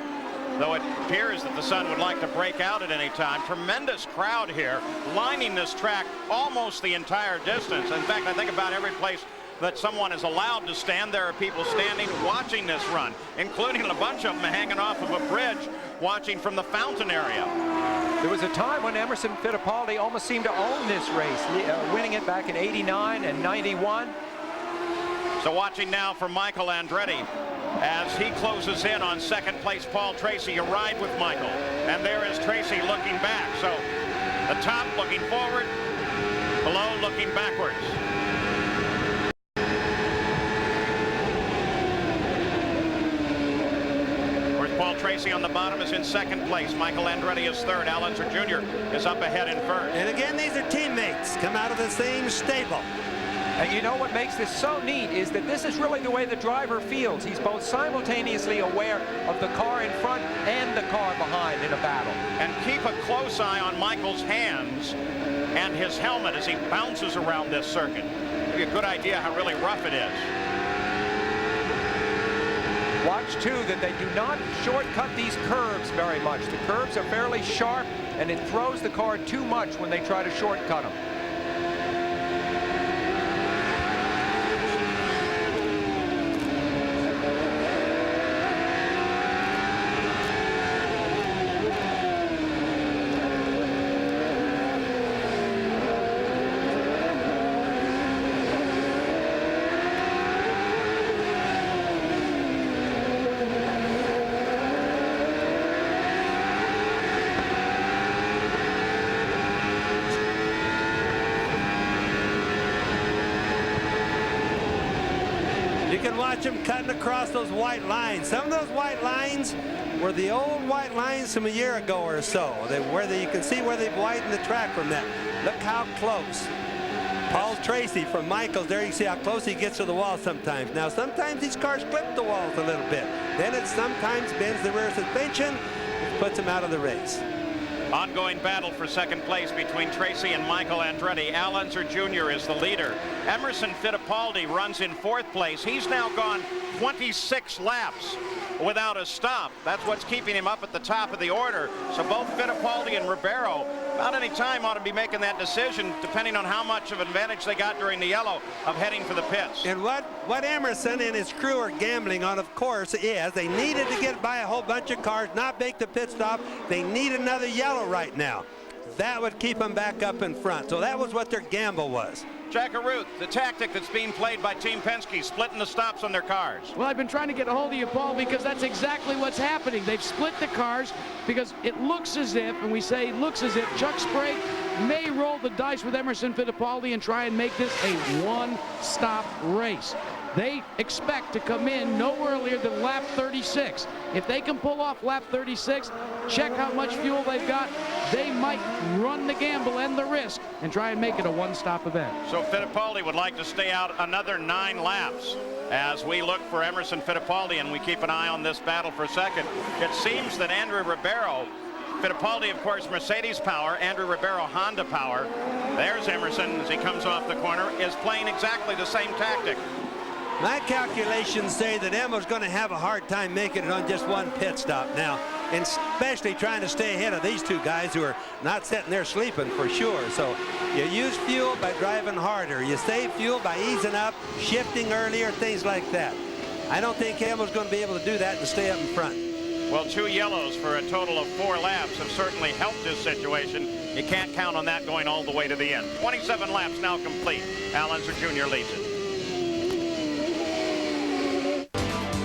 though it appears that the sun would like to break out at any time. Tremendous crowd here, lining this track almost the entire distance. In fact, I think about every place that someone is allowed to stand, there are people standing watching this run, including a bunch of them hanging off of a bridge watching from the fountain area. There was a time when Emerson Fittipaldi almost seemed to own this race, winning it back in '89 and '91. So watching now for Michael Andretti as he closes in on second place Paul Tracy. You ride with Michael, and there is Tracy looking back. So the top looking forward, below looking backwards. Paul Tracy on the bottom is in second place. Michael Andretti is third. Al Unser Jr. is up ahead in first. And again, these are teammates, come out of the same stable. And you know what makes this so neat is that this is really the way the driver feels. He's both simultaneously aware of the car in front and the car behind in a battle. And keep a close eye on Michael's hands and his helmet as he bounces around this circuit. Give you a good idea how really rough it is. Watch, too, that they do not shortcut these curves very much. The curves are fairly sharp, and it throws the car too much when they try to shortcut them. Watch them cutting across those white lines. Some of those white lines were the old white lines from a year ago or so. You can see where they've widened the track from that. Look how close. Paul Tracy from Michaels, there you see how close he gets to the wall sometimes. Now, sometimes these cars clip the walls a little bit. Then it sometimes bends the rear suspension, which puts them out of the race. Ongoing battle for second place between Tracy and Michael Andretti. Al Unser Jr. is the leader. Emerson Fittipaldi runs in fourth place. He's now gone 26 laps without a stop. That's what's keeping him up at the top of the order. So both Fittipaldi and Ribeiro, about any time, ought to be making that decision, depending on how much of an advantage they got during the yellow, of heading for the pits. And what Emerson and his crew are gambling on, of course, is they needed to get by a whole bunch of cars, not make the pit stop. They need another yellow right now. That would keep them back up in front. So that was what their gamble was. Jack Aruth, the tactic that's being played by Team Penske, splitting the stops on their cars. Well, I've been trying to get a hold of you, Paul, because that's exactly what's happening. They've split the cars because it looks as if, and we say looks as if, Chuck Sprague may roll the dice with Emerson Fittipaldi and try and make this a one-stop race. They expect to come in no earlier than lap 36. If they can pull off lap 36, check how much fuel they've got, they might run the gamble and the risk and try and make it a one-stop event. So Fittipaldi would like to stay out another 9 laps as we look for Emerson Fittipaldi, and we keep an eye on this battle for second. It seems that Andrew Ribeiro, Fittipaldi, of course, Mercedes power, Andrew Ribeiro, Honda power. There's Emerson as he comes off the corner, is playing exactly the same tactic. My calculations say that Emma's going to have a hard time making it on just one pit stop now, and especially trying to stay ahead of these two guys who are not sitting there sleeping for sure. So you use fuel by driving harder. You save fuel by easing up, shifting earlier, things like that. I don't think Emma's going to be able to do that and stay up in front. Well, 2 yellows for a total of 4 laps have certainly helped this situation. You can't count on that going all the way to the end. 27 laps now complete. Al Unser Jr. leads it.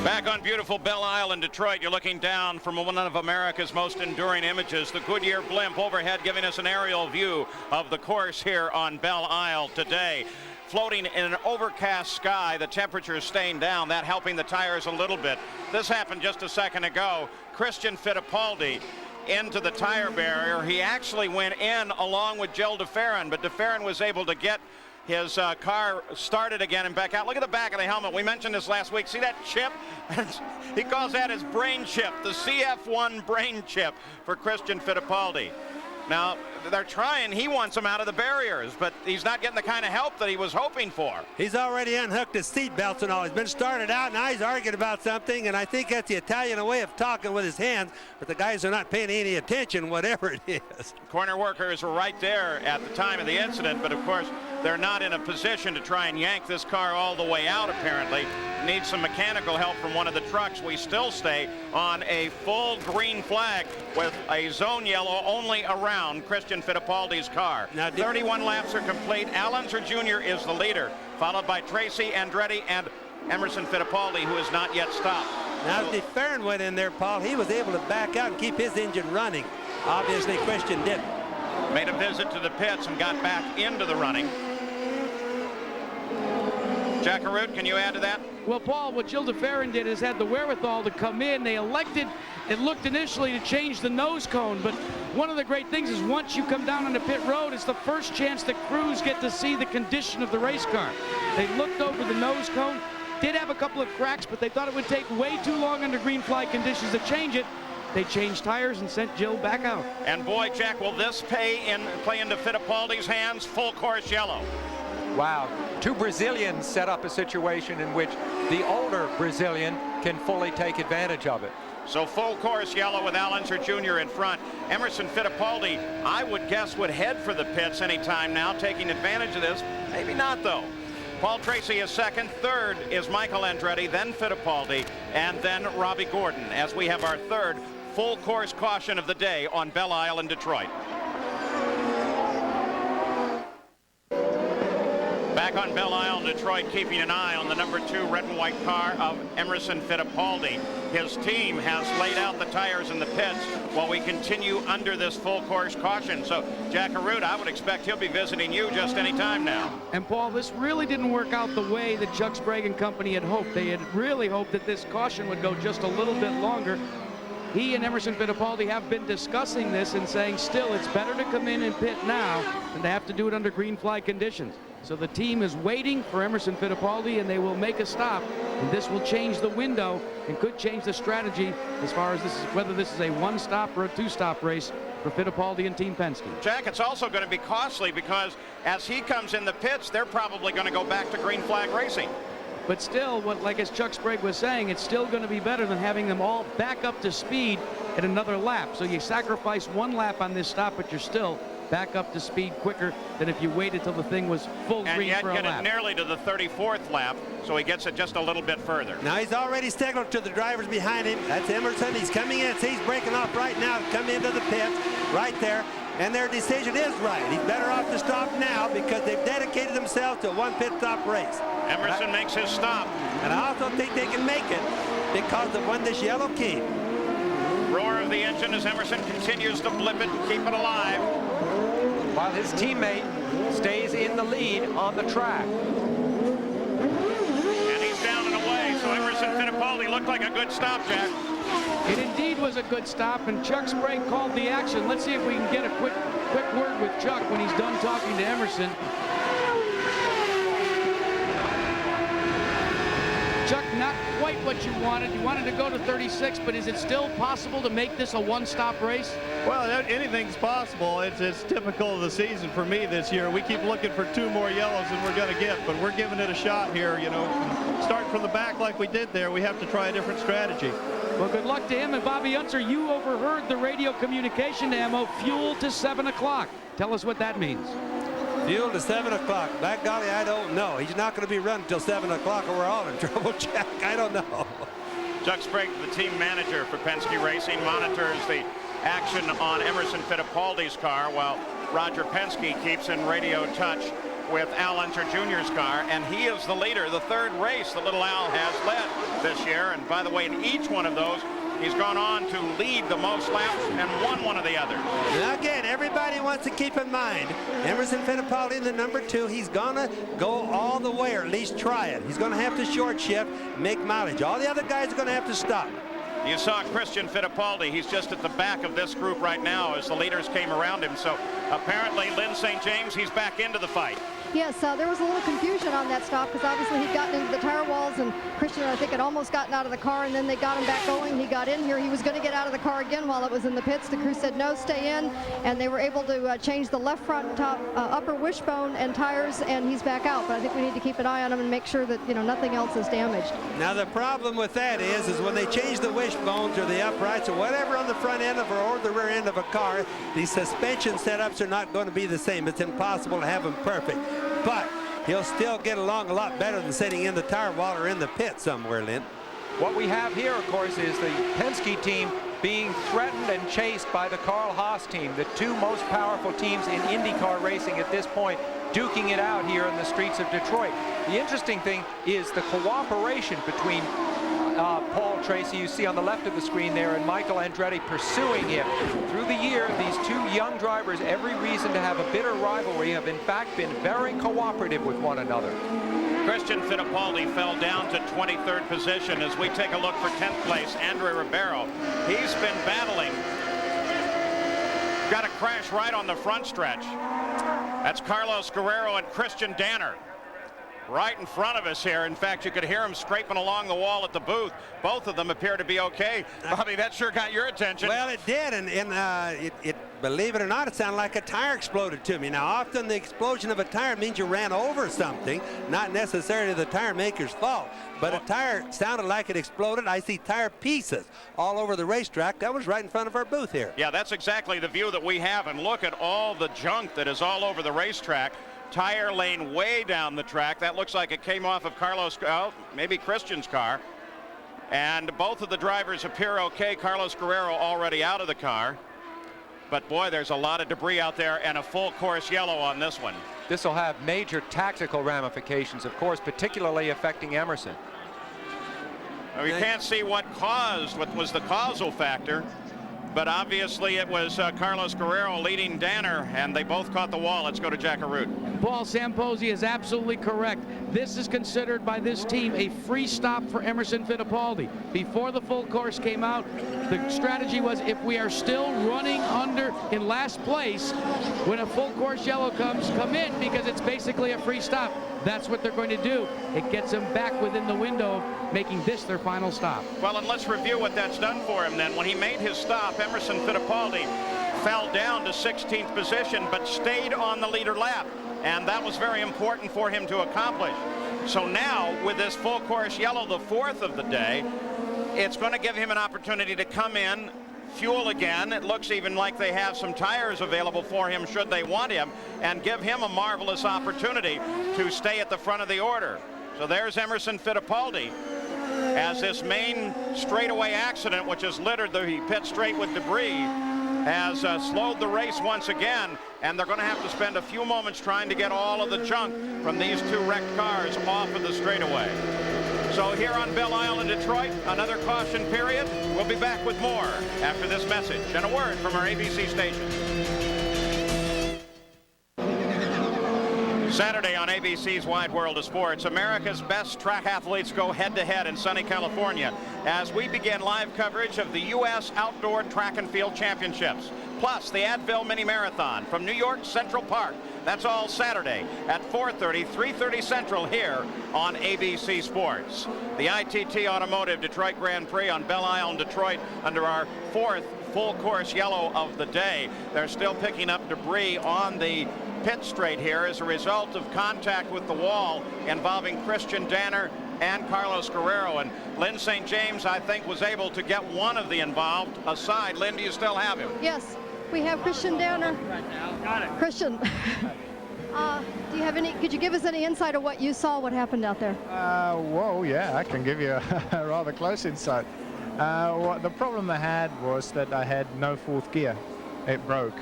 Back on beautiful Belle Isle in Detroit, you're looking down from one of America's most enduring images, the Goodyear blimp overhead, giving us an aerial view of the course here on Belle Isle today. Floating in an overcast sky, the temperature is staying down, that helping the tires a little bit. This happened just a second ago. Christian Fittipaldi into the tire barrier. He actually went in along with Joe DeFerrin, but DeFerrin was able to get his car started again and back out. Look at the back of the helmet. We mentioned this last week. See that chip? He calls that his brain chip, the CF1 brain chip for Christian Fittipaldi. Now, they're trying. He wants him out of the barriers, but he's not getting the kind of help that he was hoping for. He's already unhooked his seat belts and all. He's been started out, now he's arguing about something, and I think that's the Italian way of talking with his hands, but the guys are not paying any attention, whatever it is. Corner workers were right there at the time of the incident, but of course, they're not in a position to try and yank this car all the way out, apparently. Needs some mechanical help from one of the trucks. We still stay on a full green flag with a zone yellow only around Christian Fittipaldi's car. Now, 31 laps are complete. Al Unser Jr. is the leader, followed by Tracy Andretti and Emerson Fittipaldi, who has not yet stopped. Now, as the Farron went in there, Paul, he was able to back out and keep his engine running. Obviously, Christian didn't. Made a visit to the pits and got back into the running. Jack Arute, can you add to that? Well, Paul, what Gilles de Ferran did is had the wherewithal to come in. They elected, it looked initially to change the nose cone, but one of the great things is once you come down on the pit road, it's the first chance that crews get to see the condition of the race car. They looked over the nose cone, did have a couple of cracks, but they thought it would take way too long under green flag conditions to change it. They changed tires and sent Gilles back out. And boy, Jack, will this play into Fittipaldi's hands? Full course yellow. Wow. Two Brazilians set up a situation in which the older Brazilian can fully take advantage of it. So full course yellow with Al Unser Jr. in front. Emerson Fittipaldi, I would guess, would head for the pits anytime now, taking advantage of this. Maybe not, though. Paul Tracy is second. Third is Michael Andretti, then Fittipaldi, and then Robbie Gordon, as we have our third full course caution of the day on Belle Isle in Detroit. Back on Belle Isle, Detroit, keeping an eye on the number 2 red and white car of Emerson Fittipaldi. His team has laid out the tires in the pits while we continue under this full course caution. So, Jack Arute, I would expect he'll be visiting you just any time now. And Paul, this really didn't work out the way that Chuck Sprague and company had hoped. They had really hoped that this caution would go just a little bit longer. He and Emerson Fittipaldi have been discussing this and saying still it's better to come in and pit now than to have to do it under green flag conditions. So the team is waiting for Emerson Fittipaldi, and they will make a stop, and this will change the window and could change the strategy as far as whether this is a one-stop or a two-stop race for Fittipaldi and Team Penske. Jack, it's also going to be costly because as he comes in the pits, they're probably going to go back to green flag racing. But still, like as Chuck Sprague was saying, it's still going to be better than having them all back up to speed at another lap. So you sacrifice one lap on this stop, but you're still back up to speed quicker than if you waited till the thing was full green for a lap. And yet get it nearly to the 34th lap, so he gets it just a little bit further. Now he's already signaled to the drivers behind him. That's Emerson. He's coming in. He's breaking off right now to come into the pits right there. And their decision is right. He's better off to stop now because they've dedicated themselves to a one pit stop race. Emerson makes his stop. And I also think they can make it because of when this yellow came. Roar of the engine as Emerson continues to blip it and keep it alive, while his teammate stays in the lead on the track. And he's down and away, so Emerson Fittipaldi looked like a good stop, Jack. It indeed was a good stop, and Chuck Sprague called the action. Let's see if we can get a quick word with Chuck when he's done talking to Emerson. Chuck, not quite what you wanted. You wanted to go to 36, but is it still possible to make this a one-stop race? Well, anything's possible. It's typical of the season for me this year. We keep looking for 2 more yellows than we're going to get, but we're giving it a shot here. You know, starting from the back like we did there, we have to try a different strategy. Well, good luck to him. And Bobby Unser, you overheard the radio communication to Ammo, fuel to 7 o'clock. Tell us what that means. Fuel to 7 o'clock. By golly, I don't know. He's not going to be running until 7 o'clock or we're all in trouble, Jack. I don't know. Chuck Sprague, the team manager for Penske Racing, monitors the action on Emerson Fittipaldi's car while Roger Penske keeps in radio touch with Al Unser Jr.'s car, and he is the leader. The third race that little Al has led this year, and by the way, in each one of those, he's gone on to lead the most laps and won one of the others. Now again, everybody wants to keep in mind, Emerson Fittipaldi in the number 2, he's going to go all the way, or at least try it. He's going to have to short shift, make mileage. All the other guys are going to have to stop. You saw Christian Fittipaldi. He's just at the back of this group right now as the leaders came around him. So apparently Lynn St. James, he's back into the fight. Yes, there was a little confusion on that stop because obviously he'd gotten into the tire walls, and Christian, I think, had almost gotten out of the car, and then they got him back going. He got in here. He was going to get out of the car again while it was in the pits. The crew said, no, stay in, and they were able to change the left front top upper wishbone and tires, and he's back out. But I think we need to keep an eye on him and make sure that, you know, nothing else is damaged. Now, the problem with that is when they change the wishbones or the uprights or whatever on the front end of or the rear end of a car, the suspension setups are not going to be the same. It's impossible to have them perfect. But he'll still get along a lot better than sitting in the tire wall or in the pit somewhere, Lynn. What we have here, of course, is the Penske team being threatened and chased by the Carl Haas team, the two most powerful teams in IndyCar racing at this point, duking it out here in the streets of Detroit. The interesting thing is the cooperation between Paul Tracy, you see on the left of the screen there, and Michael Andretti pursuing him. Through the year, these two young drivers, every reason to have a bitter rivalry, have in fact been very cooperative with one another. Christian Fittipaldi fell down to 23rd position. As we take a look for 10th place, Andre Ribeiro. He's been battling. Got a crash right on the front stretch. That's Carlos Guerrero and Christian Danner right in front of us here. In fact, you could hear him scraping along the wall at the booth. Both of them appear to be okay. Bobby, that sure got your attention. Well, it did, and believe it or not, it sounded like a tire exploded to me. Now, often the explosion of a tire means you ran over something, not necessarily the tire maker's fault. But a tire sounded like it exploded. I see tire pieces all over the racetrack. That was right in front of our booth here. Yeah, that's exactly the view that we have, and look at all the junk that is all over the racetrack. Tire lane way down the track. That looks like it came off of maybe Christian's car. And both of the drivers appear okay. Carlos Guerrero already out of the car. But boy, there's a lot of debris out there and a full course yellow on this one. This will have major tactical ramifications, of course, particularly affecting Emerson. Now, we can't see what was the causal factor. But obviously it was Carlos Guerrero leading Danner, and they both caught the wall. Let's go to Jack Arute. Paul Samposi is absolutely correct. This is considered by this team a free stop for Emerson Fittipaldi. Before the full course came out, the strategy was if we are still running in last place, when a full course yellow comes, come in, because it's basically a free stop. That's what they're going to do. It gets them back within the window, making this their final stop. Well, and let's review what that's done for him then. When he made his stop, Emerson Fittipaldi fell down to 16th position, but stayed on the leader lap. And that was very important for him to accomplish. So now, with this full course yellow, the fourth of the day, it's going to give him an opportunity to come in, fuel again. It looks even like they have some tires available for him should they want him, and give him a marvelous opportunity to stay at the front of the order. So there's Emerson Fittipaldi as this main straightaway accident, which has littered the pit straight with debris, has slowed the race once again, and they're going to have to spend a few moments trying to get all of the junk from these two wrecked cars off of the straightaway. So here on Belle Isle in Detroit, another caution period. We'll be back with more after this message and a word from our ABC station. Saturday on ABC's Wide World of Sports, America's best track athletes go head-to-head in sunny California as we begin live coverage of the U.S. Outdoor Track and Field Championships, plus the Advil Mini Marathon from New York Central Park. That's all Saturday at 4:30, 3:30 Central here on ABC Sports. The ITT Automotive Detroit Grand Prix on Belle Isle in Detroit under our fourth full course yellow of the day. They're still picking up debris on the pit straight here as a result of contact with the wall involving Christian Danner and Carlos Guerrero. And Lynn St. James, I think, was able to get one of the involved aside. Lynn, do you still have him? Yes, we have Christian Danner. Got it. Christian, do you have could you give us any insight of what you saw, what happened out there? Well, yeah, I can give you a rather close insight. The problem I had was that I had no fourth gear. It broke.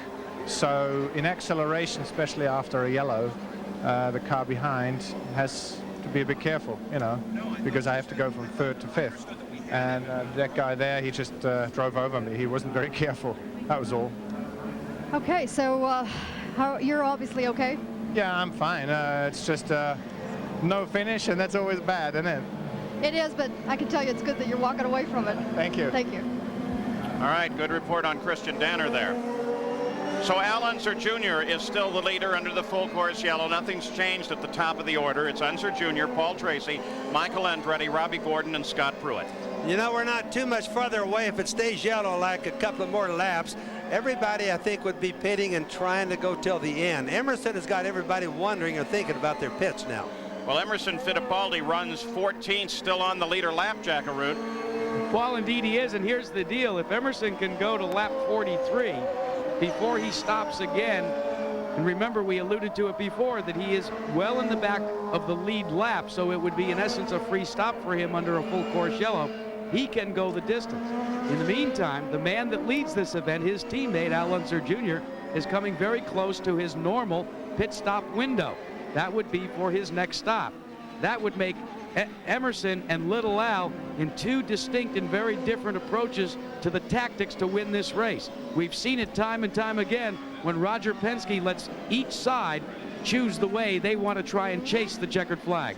So in acceleration, especially after a yellow, the car behind has to be a bit careful, you know, because I have to go from third to fifth. And that guy there, he just drove over me. He wasn't very careful. That was all. Okay, so you're obviously okay? Yeah, I'm fine. It's just no finish, and that's always bad, isn't it? It is, but I can tell you it's good that you're walking away from it. Thank you. Thank you. All right, good report on Christian Danner there. So Al Unser Jr. is still the leader under the full course yellow. Nothing's changed at the top of the order. It's Unser Jr., Paul Tracy, Michael Andretti, Robbie Gordon, and Scott Pruitt. You know, we're not too much further away. If it stays yellow like a couple of more laps, everybody, I think, would be pitting and trying to go till the end. Emerson has got everybody wondering or thinking about their pits now. Well, Emerson Fittipaldi runs 14th, still on the leader lap, Jackaroo. Well, indeed he is, and here's the deal. If Emerson can go to lap 43 before he stops again, and remember we alluded to it before that he is well in the back of the lead lap, so it would be in essence a free stop for him under a full course yellow. He can go the distance. In the meantime, the man that leads this event, his teammate Al Unser Jr., is coming very close to his normal pit stop window. That would be for his next stop. That would make Emerson and Little Al in two distinct and very different approaches to the tactics to win this race. We've seen it time and time again when Roger Penske lets each side choose the way they want to try and chase the checkered flag.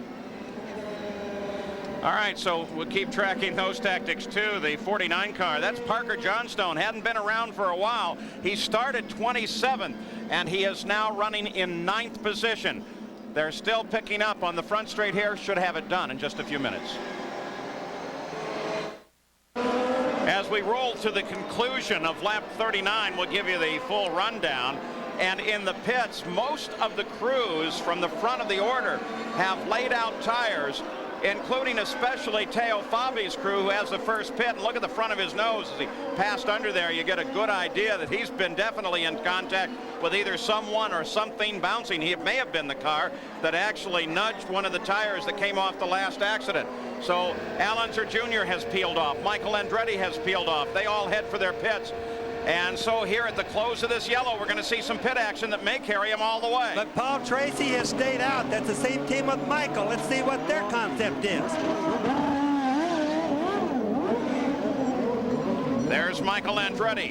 All right, so we'll keep tracking those tactics too. The 49 car, that's Parker Johnstone, hadn't been around for a while. He started 27th, and he is now running in 9th position. They're still picking up on the front straight here. Should have it done in just a few minutes. As we roll to the conclusion of lap 39, we'll give you the full rundown. And in the pits, most of the crews from the front of the order have laid out tires, including especially Teo Fabi's crew, who has the first pit. And look at the front of his nose as he passed under there. You get a good idea that he's been definitely in contact with either someone or something bouncing. He may have been the car that actually nudged one of the tires that came off the last accident. So Al Unser Jr. has peeled off. Michael Andretti has peeled off. They all head for their pits. And so here at the close of this yellow, we're going to see some pit action that may carry him all the way. But Paul Tracy has stayed out. That's the same team with Michael. Let's see what their concept is. There's Michael Andretti.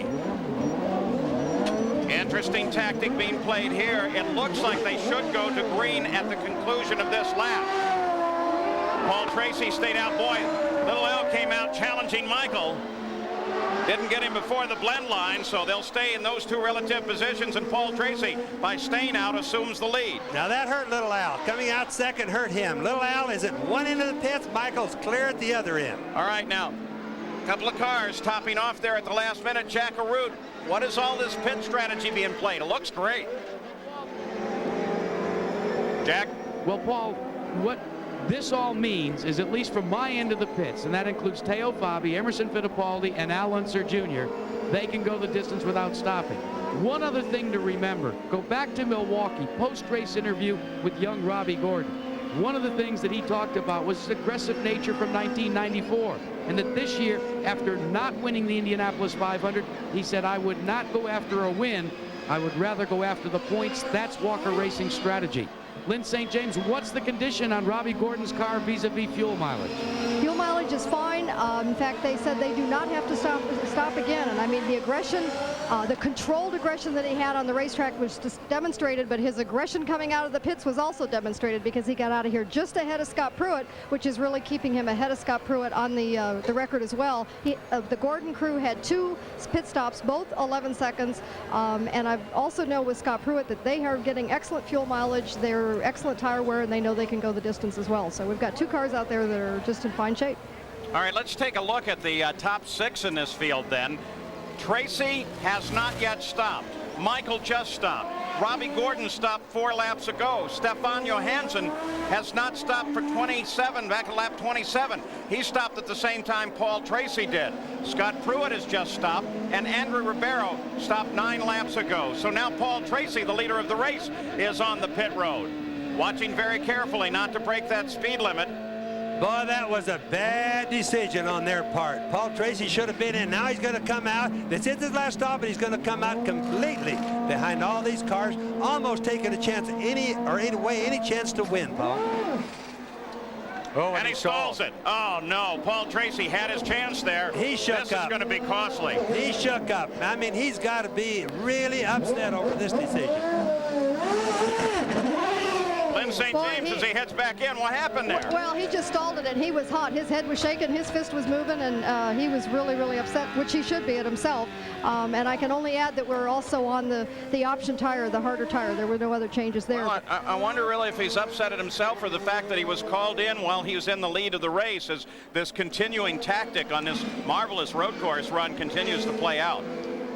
Interesting tactic being played here. It looks like they should go to green at the conclusion of this lap. Paul Tracy stayed out. Boy, Little L came out challenging Michael. Didn't get him before the blend line, so they'll stay in those two relative positions, and Paul Tracy, by staying out, assumes the lead. Now that hurt Little Al. Coming out second hurt him. Little Al is at one end of the pits. Michael's clear at the other end. All right, now, a couple of cars topping off there at the last minute. Jackaroo, what is all this pit strategy being played? It looks great. Jack? Well, Paul, what this all means is, at least from my end of the pits, and that includes Teo Fabi, Emerson Fittipaldi, and Al Unser Jr., they can go the distance without stopping. One other thing to remember, go back to Milwaukee, post-race interview with young Robbie Gordon. One of the things that he talked about was his aggressive nature from 1994, and that this year, after not winning the Indianapolis 500, he said, I would not go after a win, I would rather go after the points. That's Walker Racing strategy. Lynn St. James, what's the condition on Robbie Gordon's car vis-a-vis fuel mileage? Fuel mileage is fine. In fact, they said they do not have to stop again. And I mean, the aggression, the controlled aggression that he had on the racetrack was just demonstrated, but his aggression coming out of the pits was also demonstrated because he got out of here just ahead of Scott Pruitt, which is really keeping him ahead of Scott Pruitt on the record as well. The Gordon crew had 2 pit stops, both 11 seconds. And I also know with Scott Pruitt that they are getting excellent fuel mileage. They're excellent tire wear, and they know they can go the distance as well. So we've got 2 cars out there that are just in fine shape. All right, let's take a look at the top 6 in this field then. Tracy has not yet stopped. Michael just stopped. Robbie Gordon stopped 4 laps ago. Stefan Johansson has not stopped for 27, back at lap 27. He stopped at the same time Paul Tracy did. Scott Pruitt has just stopped, and Andrew Ribeiro stopped 9 laps ago. So now Paul Tracy, the leader of the race, is on the pit road. Watching very carefully not to break that speed limit. Boy, that was a bad decision on their part. Paul Tracy should have been in. Now he's going to come out. This is his last stop, but he's going to come out completely behind all these cars, almost taking a chance any chance to win, Paul. Oh, and he stalls it. Oh, no. Paul Tracy had his chance there. He shook up. This is going to be costly. He shook up. I mean, he's got to be really upset over this decision. Lynn St. James as he heads back in. What happened there? Well, he just stalled it, and he was hot. His head was shaking, his fist was moving, and he was really, really upset, which he should be at himself. And I can only add that we're also on the option tire, the harder tire. There were no other changes there. Well, I wonder really if he's upset at himself or the fact that he was called in while he was in the lead of the race, as this continuing tactic on this marvelous road course run continues to play out.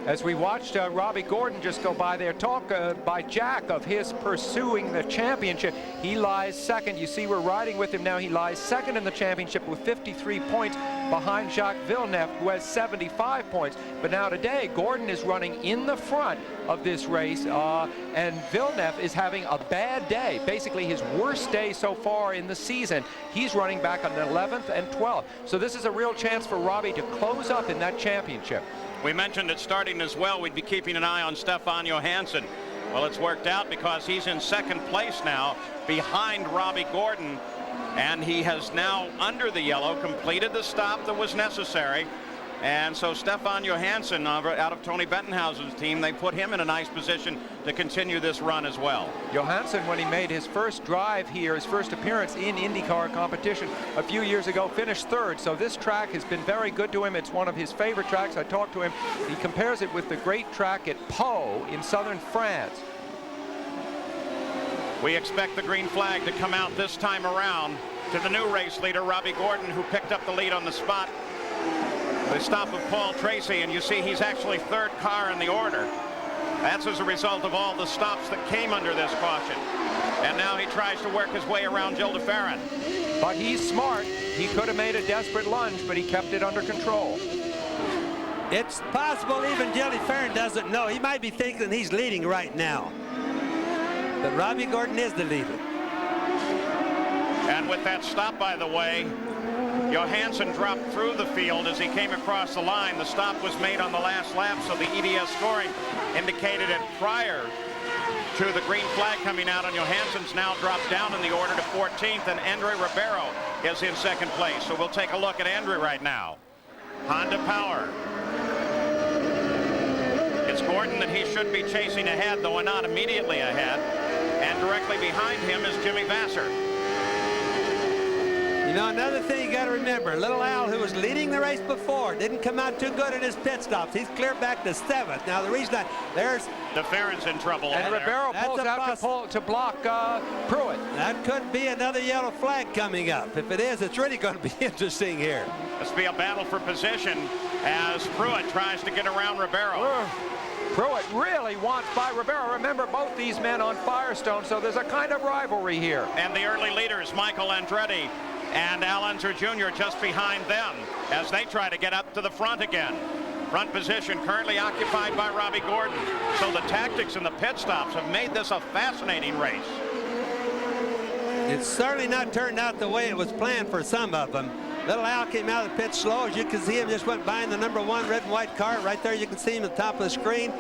As we watched Robbie Gordon just go by there, talk by Jack of his pursuing the championship. He lies second. You see, we're riding with him now. He lies second in the championship with 53 points behind Jacques Villeneuve, who has 75 points. But now today, Gordon is running in the front of this race, and Villeneuve is having a bad day, basically his worst day so far in the season. He's running back on 11th and 12th. So this is a real chance for Robbie to close up in that championship. We mentioned it starting as well. We'd be keeping an eye on Stefan Johansson. Well, it's worked out because he's in second place now behind Robbie Gordon, and he has now, under the yellow, completed the stop that was necessary. And so Stefan Johansson out of Tony Bettenhausen's team, they put him in a nice position to continue this run as well. Johansson, when he made his first drive here, his first appearance in IndyCar competition a few years ago, finished third. So this track has been very good to him. It's one of his favorite tracks. I talked to him. He compares it with the great track at Pau in southern France. We expect the green flag to come out this time around to the new race leader, Robbie Gordon, who picked up the lead on the spot. The stop of Paul Tracy, and you see he's actually third car in the order. That's as a result of all the stops that came under this caution. And now he tries to work his way around Gilles de Ferran. But he's smart. He could have made a desperate lunge, but he kept it under control. It's possible even Gilles de Ferran doesn't know. He might be thinking he's leading right now. But Robbie Gordon is the leader. And with that stop, by the way, Johansson dropped through the field as he came across the line. The stop was made on the last lap, so the EDS scoring indicated it prior to the green flag coming out, and Johansson's now dropped down in the order to 14th, and Andre Ribeiro is in second place. So we'll take a look at Andre right now. Honda Power. It's Gordon that he should be chasing ahead, though not immediately ahead. And directly behind him is Jimmy Vasser. You know, another thing you got to remember, Little Al, who was leading the race before, didn't come out too good at his pit stops. He's clear back to 7th. Now, the reason there's... De Ferran's in trouble. And Ribeiro pulls out to block Pruitt. That could be another yellow flag coming up. If it is, it's really going to be interesting here. This will be a battle for position as Pruitt tries to get around Ribeiro. Pruitt really wants by Ribeiro. Remember, both these men on Firestone, so there's a kind of rivalry here. And the early leaders, Michael Andretti and Al Unser Jr. just behind them as they try to get up to the front again. Front position currently occupied by Robbie Gordon. So the tactics and the pit stops have made this a fascinating race. It's certainly not turned out the way it was planned for some of them. Little Al came out of the pit slow. As you can see him, just went by in the #1 red and white car. Right there you can see him at the top of the screen.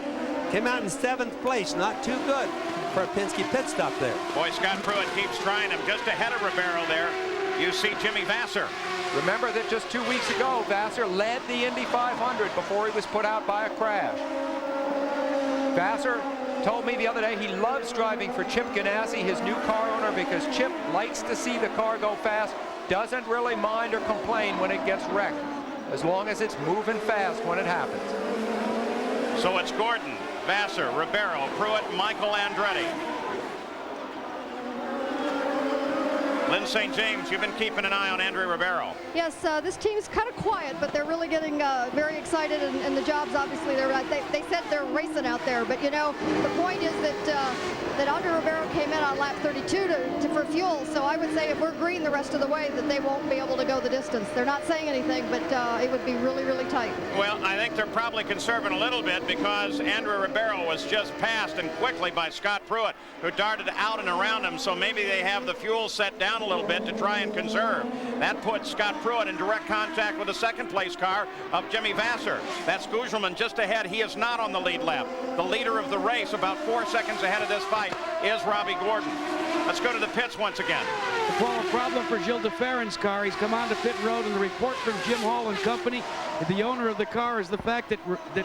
Came out in 7th place. Not too good for a Penske pit stop there. Boy, Scott Pruitt keeps trying him just ahead of Ribeiro there. You see Jimmy Vasser. Remember that just 2 weeks ago, Vasser led the Indy 500 before he was put out by a crash. Vasser told me the other day he loves driving for Chip Ganassi, his new car owner, because Chip likes to see the car go fast, doesn't really mind or complain when it gets wrecked, as long as it's moving fast when it happens. So it's Gordon, Vasser, Ribeiro, Pruitt, Michael Andretti. Lynn St. James, you've been keeping an eye on Andre Ribeiro. Yes, this team's kind of quiet, but they're really getting very excited, and the jobs, obviously, they said they're racing out there. But, you know, the point is that Andre Ribeiro came in on lap 32 for fuel, so I would say if we're green the rest of the way, that they won't be able to go the distance. They're not saying anything, but it would be really, really tight. Well, I think they're probably conserving a little bit because Andre Ribeiro was just passed and quickly by Scott Pruitt, who darted out and around him, so maybe they have the fuel set down a little bit to try and conserve. That puts Scott Pruitt in direct contact with the second place car of Jimmy Vasser. That's Gugelman just ahead. He is not on the lead lap. The leader of the race, about 4 seconds ahead of this fight, is Robbie Gordon. Let's go to the pits once again. Well, a problem for Gilles de Ferran's car. He's come onto pit road, and the report from Jim Hall and company, the owner of the car, is the fact that de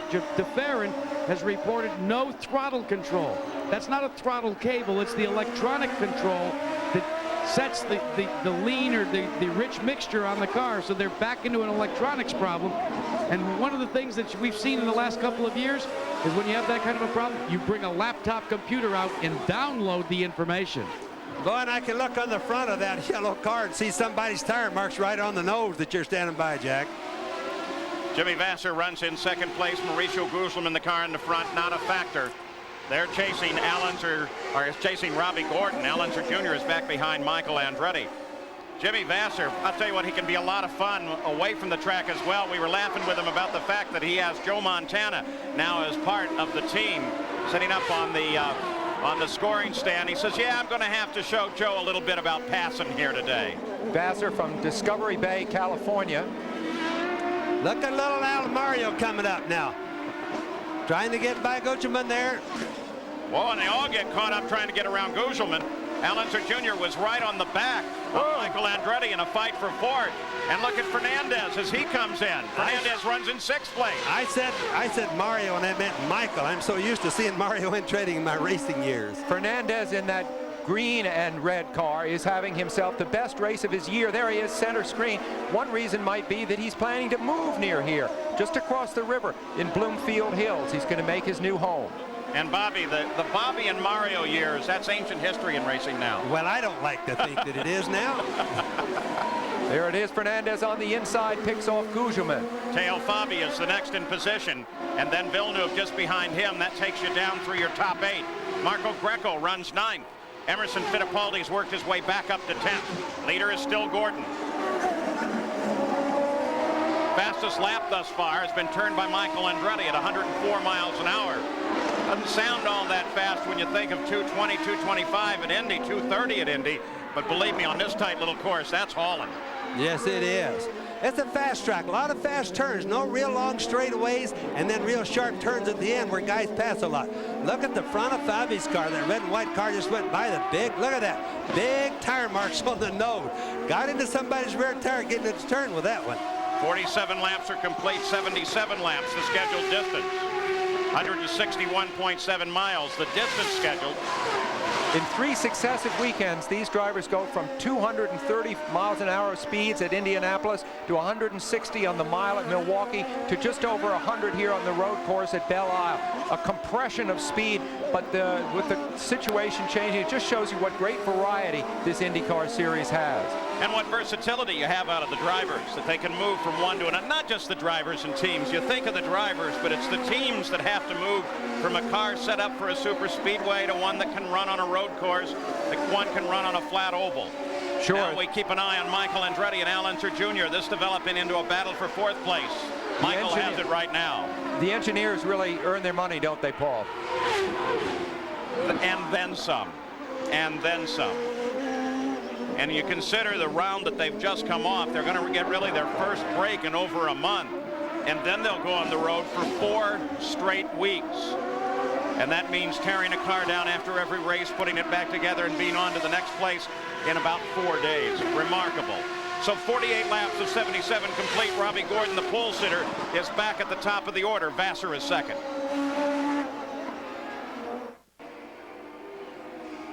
Ferran has reported no throttle control. That's not a throttle cable, it's the electronic control sets the lean or the rich mixture on the car, so they're back into an electronics problem. And one of the things that we've seen in the last couple of years is when you have that kind of a problem, you bring a laptop computer out and download the information. Boy, and I can look on the front of that yellow car and see somebody's tire marks right on the nose that you're standing by, Jack. Jimmy Vasser runs in second place. Mauricio Guzman in the car in the front, not a factor. They're chasing chasing Robbie Gordon. Allenser Jr. is back behind Michael Andretti. Jimmy Vasser, I'll tell you what, he can be a lot of fun away from the track as well. We were laughing with him about the fact that he has Joe Montana now as part of the team, sitting up on the scoring stand. He says, yeah, I'm going to have to show Joe a little bit about passing here today. Vasser from Discovery Bay, California. Look at little Al Mario coming up now. Trying to get by Guzman there. Whoa, and they all get caught up trying to get around Guzman. Allenser Jr. was right on the back of Michael Andretti in a fight for fourth. And look at Fernandez as he comes in. Fernandez runs in sixth place. I said Mario, and I meant Michael. I'm so used to seeing Mario in trading in my racing years. Fernandez in that green and red car is having himself the best race of his year. There he is, center screen. One reason might be that he's planning to move near here, just across the river in Bloomfield Hills. He's going to make his new home. And Bobby, the Bobby and Mario years, that's ancient history in racing now. Well, I don't like to think that it is now. There it is, Fernandez on the inside, picks off Guzman. Teo Fabi is the next in position, and then Villeneuve just behind him. That takes you down through your top 8. Marco Greco runs 9th. Emerson Fittipaldi's worked his way back up to 10th. Leader is still Gordon. Fastest lap thus far has been turned by Michael Andretti at 104 miles an hour. Doesn't sound all that fast when you think of 220, 225 at Indy, 230 at Indy. But believe me, on this tight little course, that's hauling. Yes, it is. It's a fast track, a lot of fast turns, no real long straightaways, and then real sharp turns at the end where guys pass a lot. Look at the front of Fabi's car. That red and white car just went by the look at that, big tire marks on the nose. Got into somebody's rear tire getting its turn with that one. 47 laps are complete, 77 laps the scheduled distance. 161.7 miles, the distance scheduled. In 3 successive weekends, these drivers go from 230 miles an hour speeds at Indianapolis to 160 on the mile at Milwaukee to just over 100 here on the road course at Belle Isle. A compression of speed, but with the situation changing, it just shows you what great variety this IndyCar series has. And what versatility you have out of the drivers, that they can move from one to another. Not just the drivers and teams. You think of the drivers, but it's the teams that have to move from a car set up for a super speedway to one that can run on a road course, that one can run on a flat oval. Sure. Now we keep an eye on Michael Andretti and Allenser Jr. This developing into a battle for 4th place. Michael has it right now. The engineers really earn their money, don't they, Paul? And then some. And then some. And you consider the round that they've just come off, they're going to get really their first break in over a month. And then they'll go on the road for 4 straight weeks. And that means tearing a car down after every race, putting it back together, and being on to the next place in about 4 days. Remarkable. So 48 laps of 77 complete. Robbie Gordon, the pole sitter, is back at the top of the order. Vasser is second.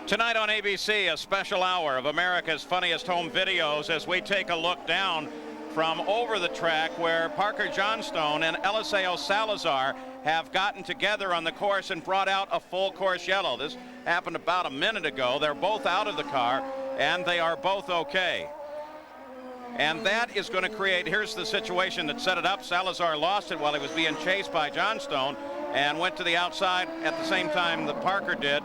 Tonight on ABC, a special hour of America's Funniest Home Videos as we take a look down from over the track where Parker Johnstone and Eliseo Salazar have gotten together on the course and brought out a full course yellow. This happened about a minute ago. They're both out of the car and they are both okay. And that is going to create, here's the situation that set it up. Salazar lost it while he was being chased by Johnstone and went to the outside at the same time that Parker did.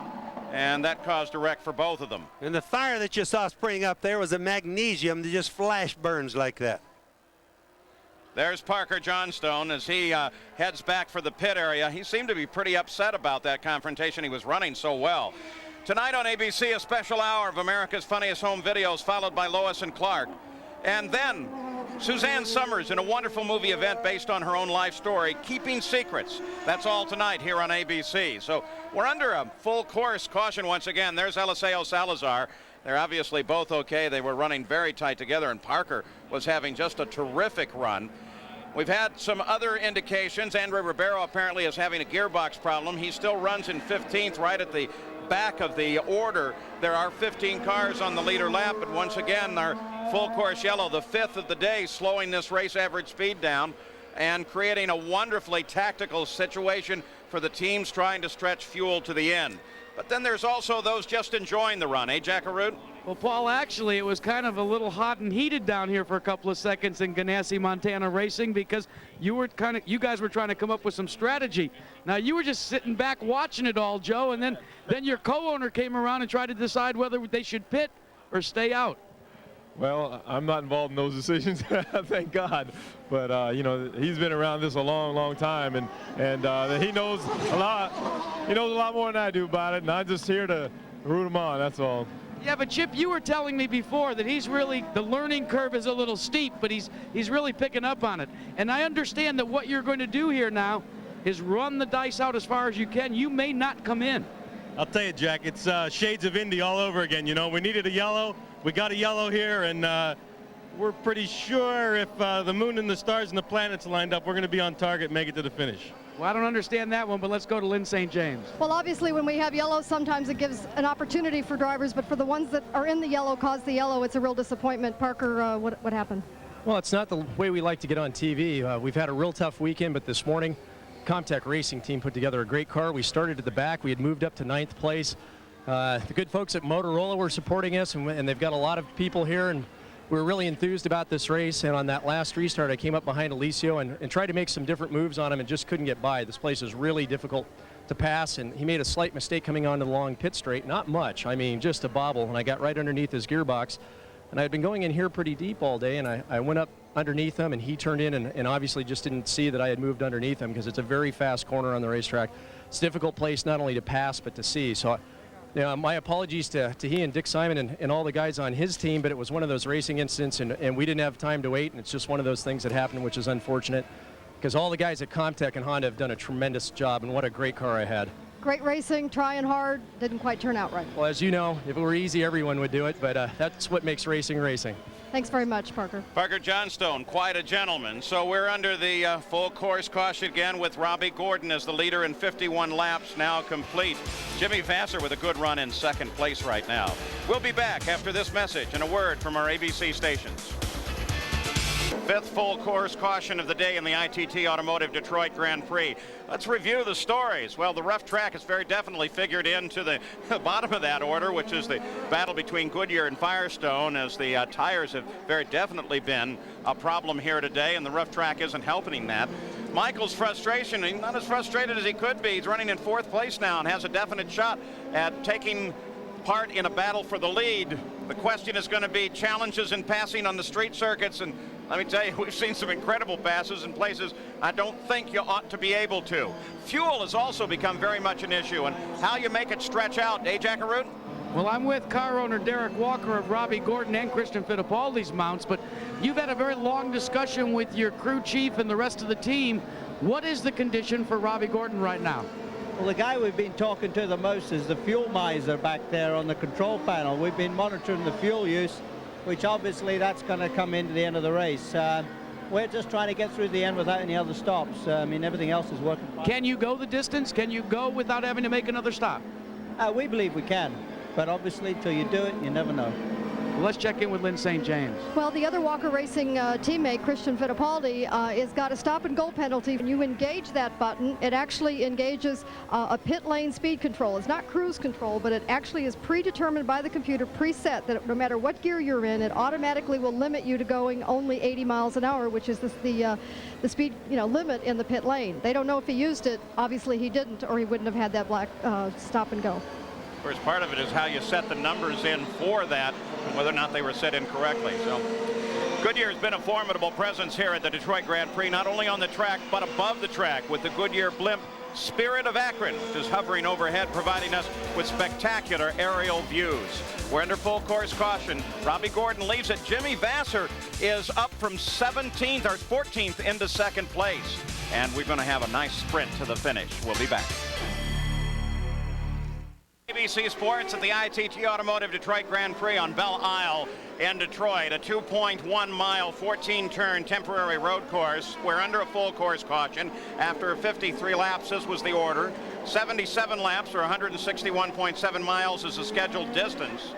And that caused a wreck for both of them. And the fire that you saw spring up there was a magnesium that just flash burns like that. There's Parker Johnstone as he heads back for the pit area. He seemed to be pretty upset about that confrontation. He was running so well. Tonight on ABC, a special hour of America's Funniest Home Videos, followed by Lois and Clark. And then Suzanne Summers in a wonderful movie event based on her own life story, Keeping Secrets. That's all tonight here on ABC. So we're under a full course caution once again. There's Eliseo Salazar. They're obviously both okay. They were running very tight together, and Parker was having just a terrific run. We've had some other indications. Andre Ribeiro apparently is having a gearbox problem. He still runs in 15th right at the back of the order. There are 15 cars on the leader lap, but once again, our full course yellow, the 5th of the day, slowing this race average speed down and creating a wonderfully tactical situation for the teams trying to stretch fuel to the end. But then there's also those just enjoying the run, Jack Arute? Well, Paul, actually, it was kind of a little hot and heated down here for a couple of seconds in Ganassi, Montana racing, because you guys were trying to come up with some strategy. Now, you were just sitting back watching it all, Joe, and then your co-owner came around and tried to decide whether they should pit or stay out. Well, I'm not involved in those decisions, thank God. But, you know, he's been around this a long, long time, and he knows a lot. He knows a lot more than I do about it, and I'm just here to root him on, that's all. Yeah, but Chip, you were telling me before that the learning curve is a little steep, but he's really picking up on it. And I understand that what you're going to do here now is run the dice out as far as you can. You may not come in. I'll tell you, Jack, it's shades of Indy all over again. You know, we needed a yellow. We got a yellow here, and we're pretty sure if the moon and the stars and the planets lined up, we're going to be on target, make it to the finish. Well, I don't understand that one, but let's go to Lynn St. James. Well, obviously, when we have yellow, sometimes it gives an opportunity for drivers, but for the ones that are in the yellow, cause the yellow, it's a real disappointment. Parker, what happened? Well, it's not the way we like to get on TV. We've had a real tough weekend, but this morning, Comtech Racing Team put together a great car. We started at the back. We had moved up to 9th place. The good folks at Motorola were supporting us, and they've got a lot of people here, and we were really enthused about this race. And on that last restart, I came up behind Alicio and tried to make some different moves on him and just couldn't get by. This place is really difficult to pass, and he made a slight mistake coming onto the long pit straight. Not much, I mean, just a bobble, and I got right underneath his gearbox. And I had been going in here pretty deep all day, and I went up underneath him, and he turned in and obviously just didn't see that I had moved underneath him, because it's a very fast corner on the racetrack. It's a difficult place not only to pass but to see. So, you know, my apologies to he and Dick Simon and all the guys on his team, but it was one of those racing incidents, and we didn't have time to wait, and it's just one of those things that happened, which is unfortunate, because all the guys at Comtech and Honda have done a tremendous job, and what a great car I had. Great racing, trying hard, didn't quite turn out right. Well, as you know, if it were easy, everyone would do it, but that's what makes racing racing. Thanks very much, Parker. Parker Johnstone, quite a gentleman. So we're under the full course caution again with Robbie Gordon as the leader in 51 laps now complete. Jimmy Vasser with a good run in 2nd place right now. We'll be back after this message and a word from our ABC stations. 5th full course caution of the day in the ITT Automotive Detroit Grand Prix. Let's review the stories. Well, the rough track has very definitely figured into the bottom of that order, which is the battle between Goodyear and Firestone, as the tires have very definitely been a problem here today, and the rough track isn't helping that. Michael's frustration, he's not as frustrated as he could be. He's running in 4th place now and has a definite shot at taking part in a battle for the lead. The question is going to be challenges in passing on the street circuits, and let me tell you, we've seen some incredible passes in places I don't think you ought to be able to. Fuel has also become very much an issue, and how you make it stretch out. Jack Arute? Well, I'm with car owner Derek Walker of Robbie Gordon and Christian Fittipaldi's mounts, but you've had a very long discussion with your crew chief and the rest of the team. What is the condition for Robbie Gordon right now? Well, the guy we've been talking to the most is the fuel miser back there on the control panel. We've been monitoring the fuel use, which obviously that's going to come into the end of the race. We're just trying to get through the end without any other stops. I mean, everything else is working fine. Can you go the distance? Can you go without having to make another stop? We believe we can, but obviously till you do it, you never know. Well, let's check in with Lynn St. James. Well, the other Walker Racing teammate, Christian Fittipaldi, has got a stop and go penalty. When you engage that button, it actually engages a pit lane speed control. It's not cruise control, but it actually is predetermined by the computer, preset, that no matter what gear you're in, it automatically will limit you to going only 80 miles an hour, which is the speed limit in the pit lane. They don't know if he used it. Obviously he didn't, or he wouldn't have had that black stop and go. Of course, part of it is how you set the numbers in for that and whether or not they were set incorrectly. So Goodyear has been a formidable presence here at the Detroit Grand Prix, not only on the track but above the track with the Goodyear blimp Spirit of Akron, which is hovering overhead, providing us with spectacular aerial views. We're under full course caution. Robbie Gordon leaves it. Jimmy Vasser is up from 17th or 14th into 2nd place. And we're going to have a nice sprint to the finish. We'll be back. ABC Sports at the ITT Automotive Detroit Grand Prix on Belle Isle in Detroit, a 2.1 mile, 14 turn temporary road course. We're under a full course caution after 53 laps. This was the order. 77 laps, or 161.7 miles, is the scheduled distance.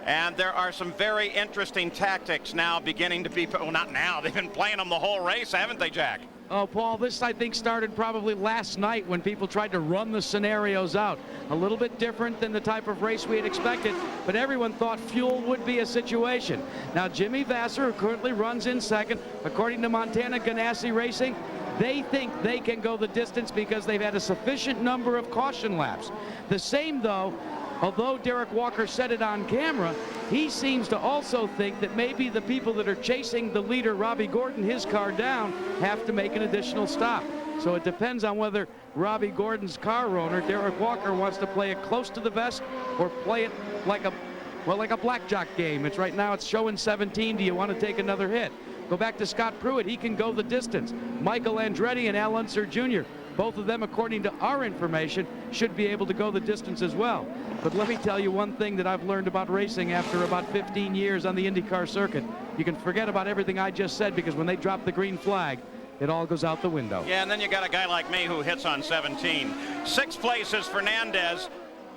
And there are some very interesting tactics now beginning to be, well, not now, they've been playing them the whole race, haven't they, Jack? Oh, Paul, this I think started probably last night when people tried to run the scenarios out. A little bit different than the type of race we had expected, but everyone thought fuel would be a situation. Now, Jimmy Vasser, who currently runs in second, according to Montana Ganassi Racing, they think they can go the distance because they've had a sufficient number of caution laps. The same, though, although Derek Walker said it on camera, he seems to also think that maybe the people that are chasing the leader, Robbie Gordon, his car down, have to make an additional stop. So it depends on whether Robbie Gordon's car owner, Derek Walker, wants to play it close to the vest or play it like a blackjack game. It's right now it's showing 17. Do you want to take another hit? Go back to Scott Pruitt. He can go the distance. Michael Andretti and Al Unser Jr., both of them, according to our information, should be able to go the distance as well. But let me tell you one thing that I've learned about racing after about 15 years on the IndyCar circuit. You can forget about everything I just said, because when they drop the green flag, it all goes out the window. Yeah, and then you got a guy like me who hits on 17. 6th place is Fernandez,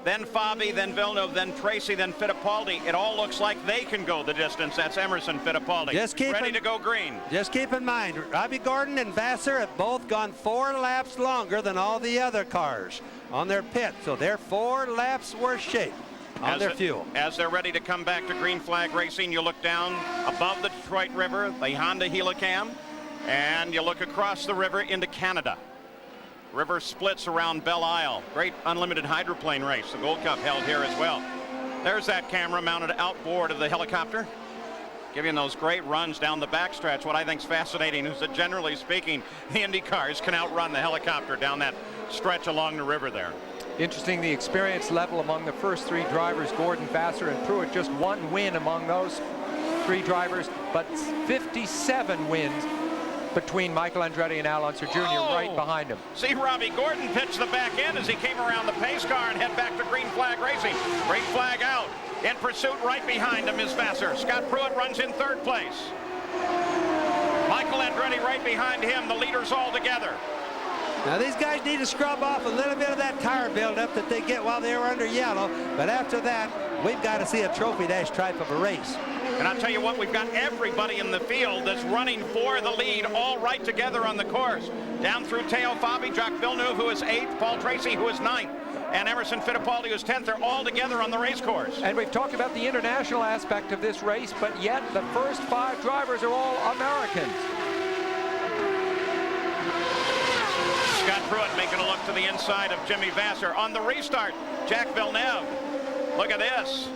then Fabi, then Villeneuve, then Tracy, then Fittipaldi. It all looks like they can go the distance. That's Emerson Fittipaldi. Ready to go green. Just keep in mind, Robbie Gordon and Vasser have both gone 4 laps longer than all the other cars on their pit. So they're 4 laps worse shape on their fuel. As they're ready to come back to green flag racing, you look down above the Detroit River, the Honda Helicam, and you look across the river into Canada. River splits around Belle Isle. Great unlimited hydroplane race. The Gold Cup held here as well. There's that camera mounted outboard of the helicopter, giving those great runs down the backstretch. What I think is fascinating is that, generally speaking, the Indy cars can outrun the helicopter down that stretch along the river there. Interesting, the experience level among the first 3 drivers, Gordon, Vasser, and Pruitt. Just 1 win among those 3 drivers, but 57 wins between Michael Andretti and Al Unser Jr. right behind him. See Robbie Gordon pitch the back end as he came around the pace car and head back to green flag racing. Green flag out. In pursuit right behind him is Vasser. Scott Pruitt runs in 3rd place. Michael Andretti right behind him. The leaders all together. Now these guys need to scrub off a little bit of that tire buildup that they get while they were under yellow. But after that, we've got to see a trophy dash type of a race. And I'll tell you what, we've got everybody in the field that's running for the lead, all right together on the course. Down through Teo Fabi, Jacques Villeneuve, who is 8th, Paul Tracy, who is 9th, and Emerson Fittipaldi, who's 10th. They're all together on the race course. And we've talked about the international aspect of this race, but yet the first 5 drivers are all Americans. Scott Pruitt making a look to the inside of Jimmy Vasser. On the restart, Jacques Villeneuve. Look at this.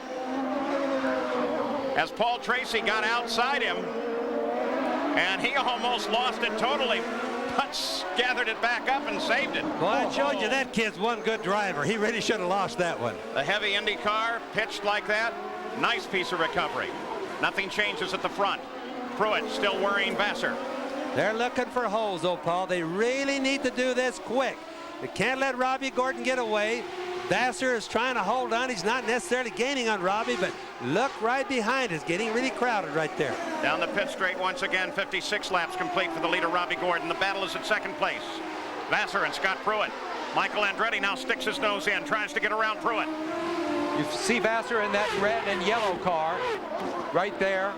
As Paul Tracy got outside him, and he almost lost it totally, but gathered it back up and saved it. Well, I showed you that kid's one good driver. He really should have lost that one. The heavy Indy car pitched like that. Nice piece of recovery. Nothing changes at the front. Pruitt still worrying Vasser. They're looking for holes, though, Paul. They really need to do this quick. They can't let Robbie Gordon get away. Vasser is trying to hold on. He's not necessarily gaining on Robbie, but look right behind. It's getting really crowded right there. Down the pit straight once again. 56 laps complete for the leader, Robbie Gordon. The battle is at 2nd place. Vasser and Scott Pruitt. Michael Andretti now sticks his nose in, tries to get around Pruitt. You see Vasser in that red and yellow car right there.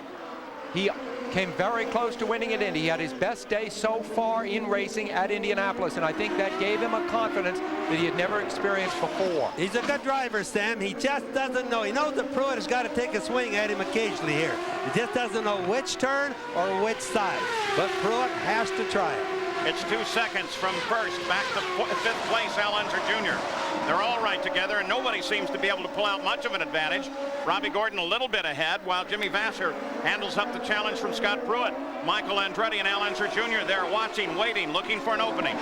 He came very close to winning at Indy. He had his best day so far in racing at Indianapolis, and I think that gave him a confidence that he had never experienced before. He's a good driver, Sam. He just doesn't know. He knows that Pruitt has got to take a swing at him occasionally here. He just doesn't know which turn or which side. But Pruitt has to try it. It's 2 seconds from first back to 5th place, Al Unser Jr. They're all right together, and nobody seems to be able to pull out much of an advantage. Robbie Gordon a little bit ahead, while Jimmy Vasser handles up the challenge from Scott Pruitt. Michael Andretti and Al Unser Jr. there watching, waiting, looking for an opening.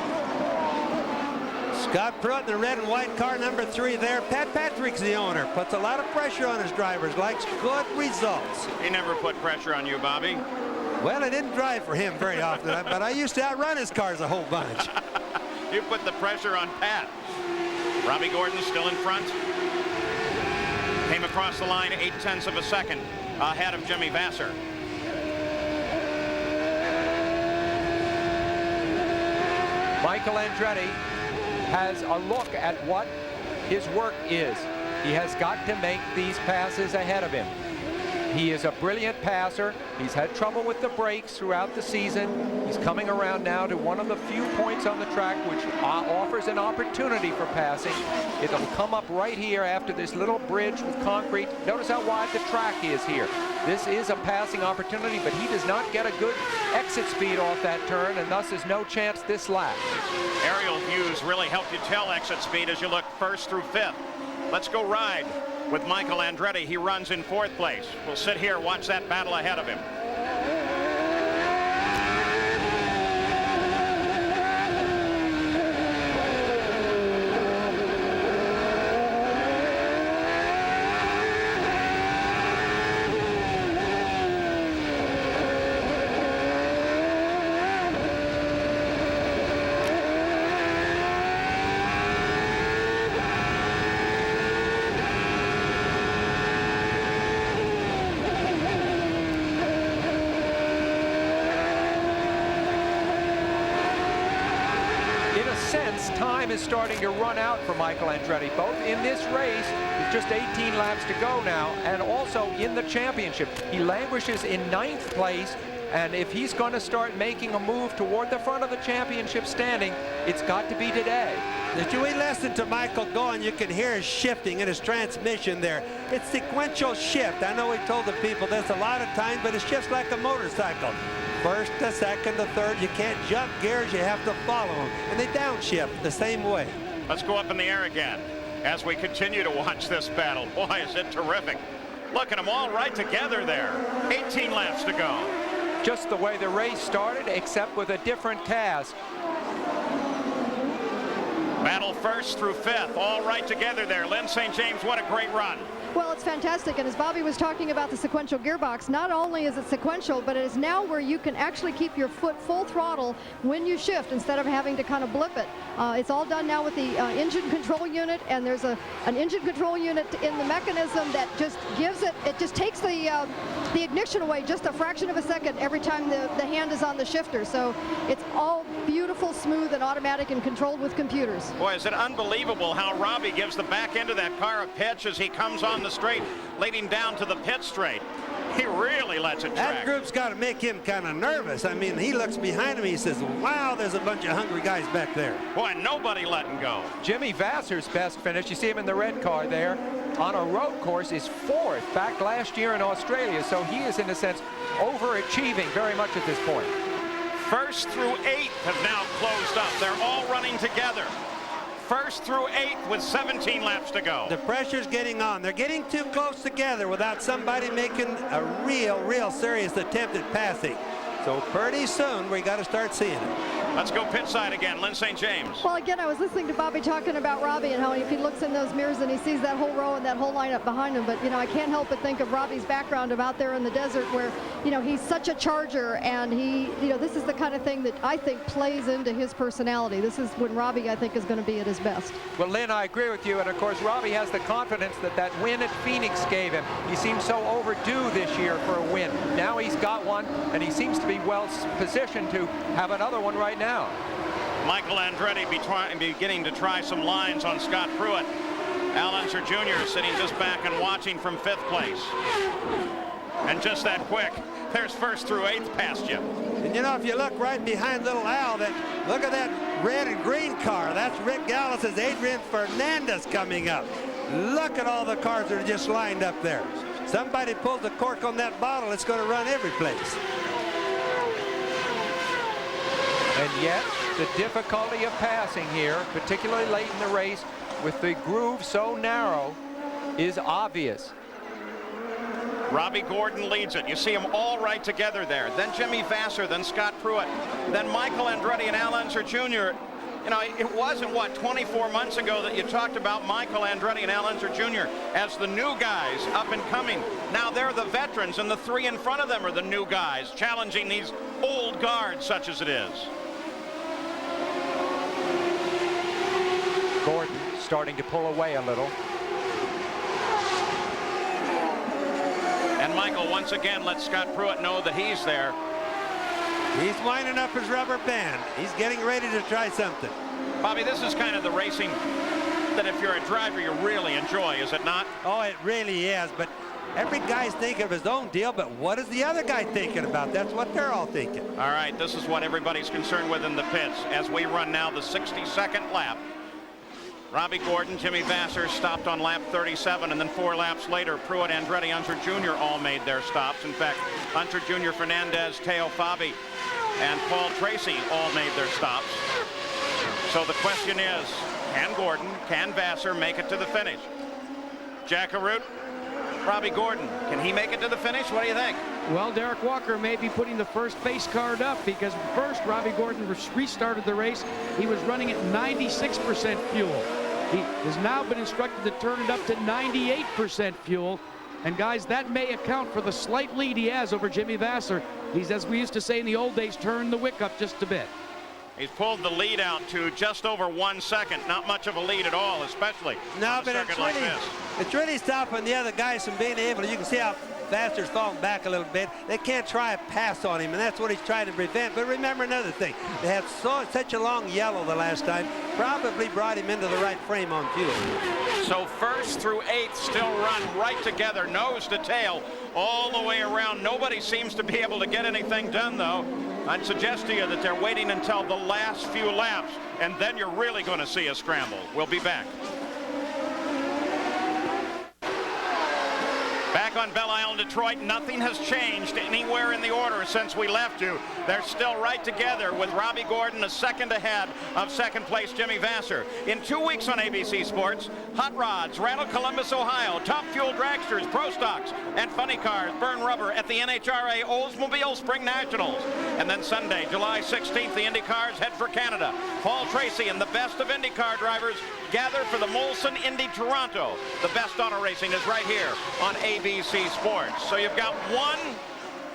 Scott Pruitt in the red and white car, number 3 there. Pat Patrick's the owner. Puts a lot of pressure on his drivers. Likes good results. He never put pressure on you, Bobby. Well, I didn't drive for him very often, but I used to outrun his cars a whole bunch. You put the pressure on Pat. Robbie Gordon still in front. Came across the line 0.8 of a second ahead of Jimmy Vasser. Michael Andretti has a look at what his work is. He has got to make these passes ahead of him. He is a brilliant passer. He's had trouble with the brakes throughout the season. He's coming around now to one of the few points on the track which offers an opportunity for passing. It'll come up right here after this little bridge with concrete. Notice how wide the track is here. This is a passing opportunity, but he does not get a good exit speed off that turn, and thus is no chance this lap. Aerial views really help you tell exit speed as you look first through fifth. Let's go ride with Michael Andretti. He runs in fourth place. We'll sit here, watch that battle ahead of him. Time is starting to run out for Michael Andretti, both in this race with just 18 laps to go now, and also in the championship. He languishes in 9th place, and if he's going to start making a move toward the front of the championship standing, it's got to be today. If you listen to Michael going, you can hear his shifting in his transmission there. It's sequential shift. I know we told the people this a lot of times, but it's just like a motorcycle. First to second to third, you can't jump gears, you have to follow them. And they downshift the same way. Let's go up in the air again as we continue to watch this battle. Boy, is it terrific. Look at them all right together there. 18 laps to go. Just the way the race started, except with a different task. Battle first through fifth, all right together there. Lynn St. James, what a great run. Well, it's fantastic, and as Bobby was talking about the sequential gearbox, not only is it sequential, but it is now where you can actually keep your foot full throttle when you shift instead of having to kind of blip it. It's all done now with the engine control unit, and there's an engine control unit in the mechanism that just gives it just takes the ignition away just a fraction of a second every time the hand is on the shifter. So it's all beautiful, smooth, and automatic and controlled with computers. Boy, is it unbelievable how Robbie gives the back end of that car a pitch as he comes on the straight, leading down to the pit straight. He really lets it track. That group's got to make him kind of nervous. I mean, he looks behind him, he says, wow, there's a bunch of hungry guys back there. Boy, nobody letting go. Jimmy Vassar's best finish, you see him in the red car there, on a road course is 4th back last year in Australia, so he is in a sense overachieving very much at this point. First through 8th have now closed up. They're all running together. First through 8th with 17 laps to go. The pressure's getting on. They're getting too close together without somebody making a real serious attempt at passing. So pretty soon we got to start seeing it. Let's go pit side again. Lynn St. James. Well, again, I was listening to Bobby talking about Robbie and how if he looks in those mirrors and he sees that whole row and that whole lineup behind him. But, you know, I can't help but think of Robbie's background of out there in the desert where, you know, he's such a charger, and he, you know, this is the kind of thing that I think plays into his personality. This is when Robbie, I think, is going to be at his best. Well, Lynn, I agree with you. And, of course, Robbie has the confidence that win at Phoenix gave him. He seems so overdue this year for a win. Now he's got one, and he seems to be well positioned to have another one right now. Michael Andretti beginning to try some lines on Scott Pruitt. Al Unser Jr. sitting just back and watching from 5th place. And just that quick, there's first through 8th past you. And you know, if you look right behind little Al, look at that red and green car. That's Rick Gallus's Adrian Fernandez coming up. Look at all the cars that are just lined up there. Somebody pulls the cork on that bottle, it's going to run every place. And yet, the difficulty of passing here, particularly late in the race, with the groove so narrow, is obvious. Robbie Gordon leads it. You see them all right together there. Then Jimmy Vassar, then Scott Pruitt, then Michael Andretti and Al Unser Jr. You know, it wasn't, what, 24 months ago that you talked about Michael Andretti and Al Unser Jr. as the new guys up and coming. Now they're the veterans, and the 3 in front of them are the new guys challenging these old guards such as it is. Gordon starting to pull away a little. And Michael once again lets Scott Pruitt know that he's there. He's winding up his rubber band. He's getting ready to try something. Bobby, this is kind of the racing that if you're a driver, you really enjoy, is it not? Oh, it really is, but every guy's thinking of his own deal, but what is the other guy thinking about? That's what they're all thinking. All right, this is what everybody's concerned with in the pits as we run now the 62nd lap. Robbie Gordon, Jimmy Vasser stopped on lap 37, and then 4 laps later, Pruitt, Andretti, Unser Jr. all made their stops. In fact, Unser Jr., Fernandez, Teo Fabi, and Paul Tracy all made their stops. So the question is, can Gordon, can Vasser make it to the finish? Jack Arute, Robbie Gordon, can he make it to the finish? What do you think? Well, Derek Walker may be putting the first base card up because first Robbie Gordon restarted the race. He was running at 96% fuel. He has now been instructed to turn it up to 98% fuel. And guys, that may account for the slight lead he has over Jimmy Vasser. He's, as we used to say in the old days, turned the wick up just a bit. He's pulled the lead out to just over 1 second. Not much of a lead at all, especially on a circuit like this. It's really stopping the other guys from being able to, you can see how Vasser's falling back a little bit. They can't try a pass on him, and that's what he's trying to prevent. But remember another thing. They had such a long yellow the last time, probably brought him into the right frame on fuel. So first through 8th still run right together, nose to tail, all the way around. Nobody seems to be able to get anything done, though. I'd suggest to you that they're waiting until the last few laps, and then you're really going to see a scramble. We'll be back. Back on Belle Isle, Detroit, nothing has changed anywhere in the order since we left you. They're still right together with Robbie Gordon a second ahead of second place Jimmy Vasser. In 2 weeks on ABC Sports, Hot Rods, Randall, Columbus, Ohio, Top Fuel Dragsters, Pro Stocks, and Funny Cars burn rubber at the NHRA Oldsmobile Spring Nationals. And then Sunday, July 16th, the Indy Cars head for Canada. Paul Tracy and the best of IndyCar drivers gather for the Molson Indy Toronto. The best auto racing is right here on ABC Sports. So you've got 1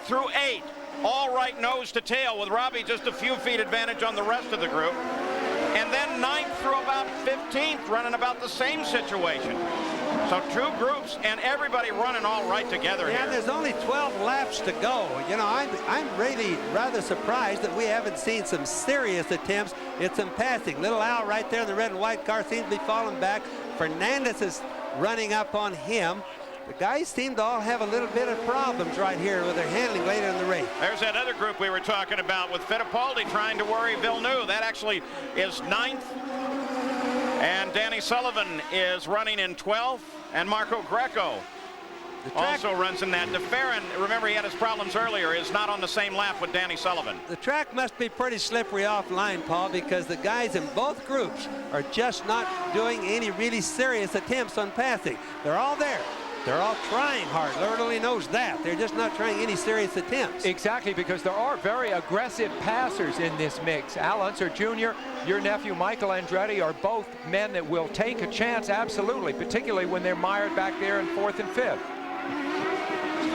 through 8, all right nose to tail, with Robbie just a few feet advantage on the rest of the group. And then 9th through about 15th running about the same situation. So 2 groups and everybody running all right together here. Yeah, there's only 12 laps to go. You know, I'm really rather surprised that we haven't seen some serious attempts at some passing. Little Al right there in the red and white car seems to be falling back. Fernandez is running up on him. The guys seem to all have a little bit of problems right here with their handling later in the race. There's that other group we were talking about with Fittipaldi trying to worry Villeneuve. That actually is 9th. And Danny Sullivan is running in 12th. And Marco Greco also runs in that. DeFerrin, remember he had his problems earlier, is not on the same lap with Danny Sullivan. The track must be pretty slippery offline, Paul, because the guys in both groups are just not doing any really serious attempts on passing. They're all there. They're all trying hard. Lord only knows that. They're just not trying any serious attempts. Exactly, because there are very aggressive passers in this mix. Al Unser Jr., your nephew Michael Andretti are both men that will take a chance, absolutely, particularly when they're mired back there in 4th and 5th.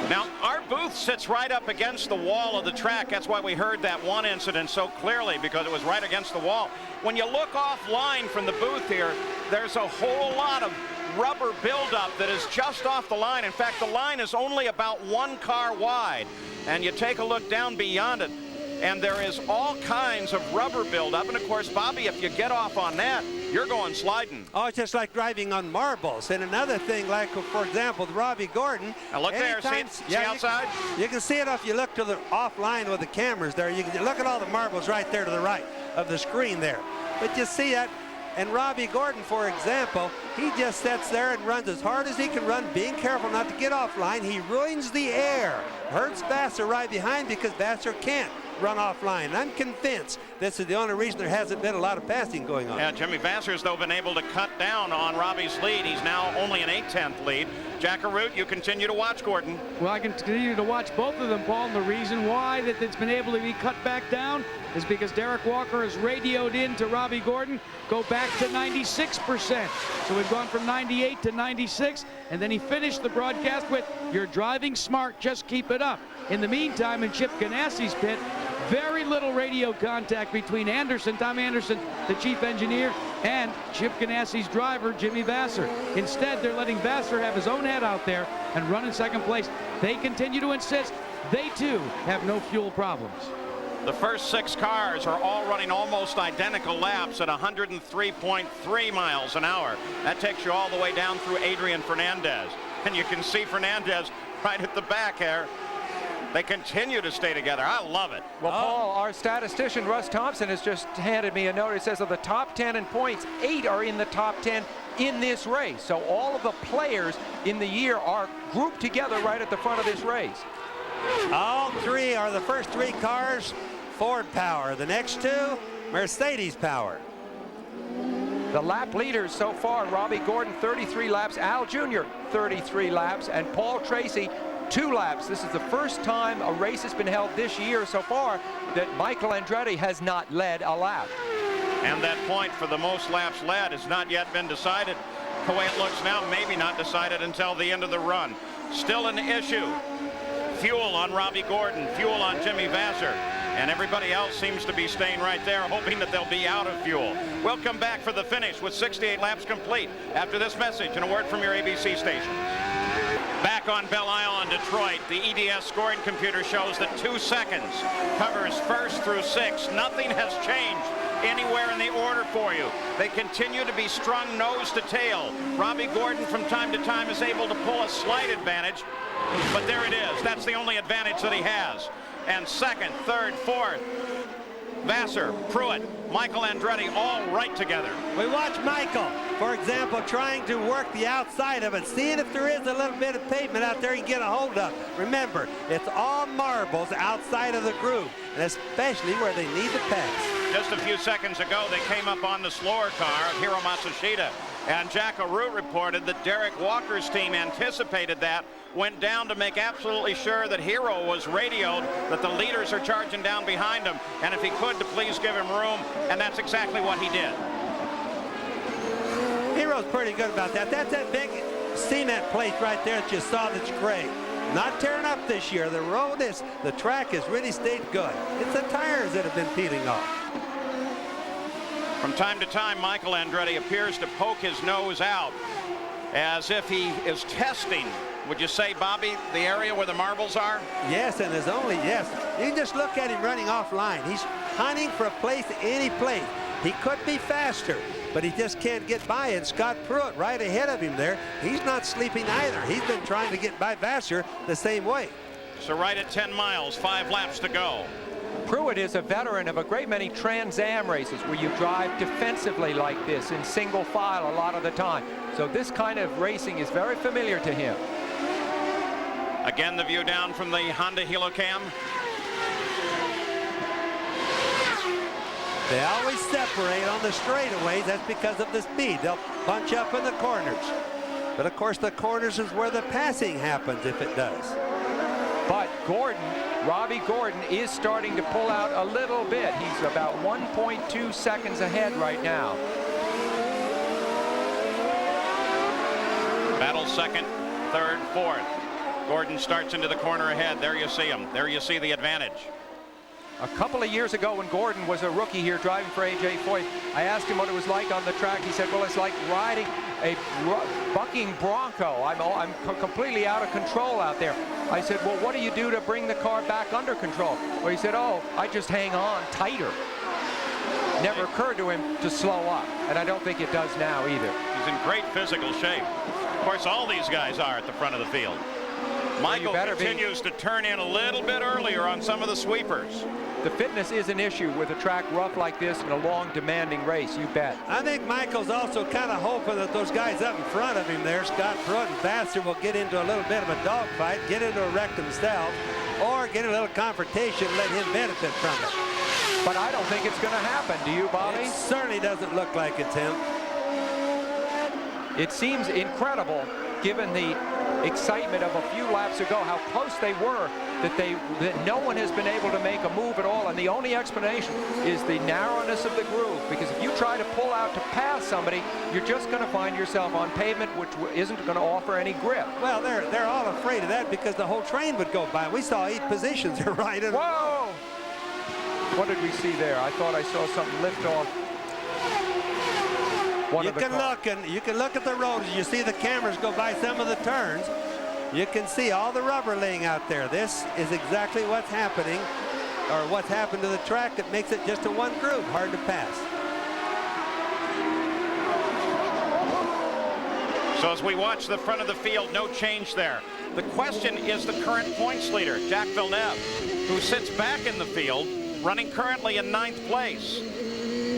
Now, our booth sits right up against the wall of the track. That's why we heard that one incident so clearly, because it was right against the wall. When you look offline from the booth here, there's a whole lot of rubber buildup that is just off the line. In fact, the line is only about 1 car wide. And you take a look down beyond it, and there is all kinds of rubber buildup. And of course, Bobby, if you get off on that, you're going sliding. Oh, it's just like driving on marbles. And another thing, like, for example, with Robbie Gordon. Now look there, see outside? You can see it if you look to the offline with the cameras there. You can look at all the marbles right there to the right of the screen there. But you see that. And Robbie Gordon, for example, he just sits there and runs as hard as he can run, being careful not to get offline. He ruins the air. Hurts Vasser right behind because Vasser can't run offline. And I'm convinced this is the only reason there hasn't been a lot of passing going on. Yeah, Jimmy Vasser's, though, been able to cut down on Robbie's lead. He's now only an 8/10 lead. Jack Arute, you continue to watch Gordon. Well, I continue to watch both of them, Paul, and the reason why that it's been able to be cut back down is because Derek Walker has radioed in to Robbie Gordon, go back to 96%. So we've gone from 98 to 96, and then he finished the broadcast with, "You're driving smart, just keep it up." In the meantime, in Chip Ganassi's pit, very little radio contact between Anderson, Tom Anderson, the chief engineer, and Chip Ganassi's driver, Jimmy Vasser. Instead, they're letting Vasser have his own head out there and run in second place. They continue to insist they, too, have no fuel problems. The first 6 cars are all running almost identical laps at 103.3 miles an hour. That takes you all the way down through Adrian Fernandez. And you can see Fernandez right at the back there. They continue to stay together. I love it. Well, Paul, our statistician, Russ Thompson, has just handed me a note. It says of the top 10 in points, 8 are in the top 10 in this race. So all of the players in the year are grouped together right at the front of this race. All 3 are the first 3 cars Ford power. The next 2, Mercedes power. The lap leaders so far, Robbie Gordon, 33 laps, Al Jr., 33 laps, and Paul Tracy, 2 laps. This is the first time a race has been held this year so far that Michael Andretti has not led a lap. And that point for the most laps led has not yet been decided. The way it looks now, maybe not decided until the end of the run. Still an issue. Fuel on Robbie Gordon, fuel on Jimmy Vasser, and everybody else seems to be staying right there, hoping that they'll be out of fuel. We'll come back for the finish with 68 laps complete after this message and a word from your ABC station. Back on Belle Isle in Detroit, the EDS scoring computer shows that 2 seconds covers first through 6. Nothing has changed anywhere in the order for you. They continue to be strung nose to tail. Robbie Gordon from time to time is able to pull a slight advantage, but there it is. That's the only advantage that he has. And second, third, fourth, Vasser, Pruitt, Michael Andretti all right together. We watch Michael, for example, trying to work the outside of it, seeing if there is a little bit of pavement out there he can get a hold of. Remember, it's all marbles outside of the groove, and especially where they need to pass. Just a few seconds ago, they came up on the slower car of Hiro Matsushita, and Jack Arute reported that Derek Walker's team anticipated that, went down to make absolutely sure that Hiro was radioed, that the leaders are charging down behind him, and if he could, to please give him room, and that's exactly what he did. Hiro's pretty good about that. That's that big cement plate right there that you saw that's gray. Not tearing up this year. The track has really stayed good. It's the tires that have been peeling off. From time to time, Michael Andretti appears to poke his nose out as if he is testing, would you say, Bobby, the area where the marbles are? Yes, and there's only, yes. You can just look at him running offline. He's hunting for a place, any place. He could be faster, but he just can't get by it. Scott Pruitt right ahead of him there. He's not sleeping either. He's been trying to get by Vasser the same way. So right at 10 miles, 5 laps to go. Pruitt is a veteran of a great many Trans Am races where you drive defensively like this in single file a lot of the time. So this kind of racing is very familiar to him. Again, the view down from the Honda Helocam. They always separate on the straightaways. That's because of the speed. They'll bunch up in the corners. But of course, the corners is where the passing happens if it does. But Gordon, Robbie Gordon, is starting to pull out a little bit. He's about 1.2 seconds ahead right now. Battle second, third, fourth. Gordon starts into the corner ahead. There you see him. There you see the advantage. A couple of years ago when Gordon was a rookie here driving for A.J. Foyt, I asked him what it was like on the track. He said, well, it's like riding a bucking bronco. I'm completely out of control out there. I said, well, what do you do to bring the car back under control? Well, he said, oh, I just hang on tighter. Never occurred to him to slow up, and I don't think it does now either. He's in great physical shape. Of course, all these guys are at the front of the field. Michael continues to turn in a little bit earlier on some of the sweepers. The fitness is an issue with a track rough like this in a long, demanding race, you bet. I think Michael's also kind of hoping that those guys up in front of him there, Scott Pruitt and Vasser, will get into a little bit of a dogfight, get into a wreck themselves, or get a little confrontation and let him benefit from it. But I don't think it's going to happen. Do you, Bobby? It certainly doesn't look like it's him. It seems incredible, given the excitement of a few laps ago, how close they were, that no one has been able to make a move at all. And the only explanation is the narrowness of the groove, because if you try to pull out to pass somebody, you're just going to find yourself on pavement which isn't going to offer any grip. Well, they're all afraid of that because the whole train would go by. We saw 8 positions right in. Whoa! What did we see there? I thought I saw something lift off. You can look at the road. You see the cameras go by some of the turns. You can see all the rubber laying out there. This is exactly what's happening or what's happened to the track that makes it just a one group, hard to pass. So as we watch the front of the field, no change there. The question is the current points leader, Jacques Villeneuve, who sits back in the field, running currently in 9th place.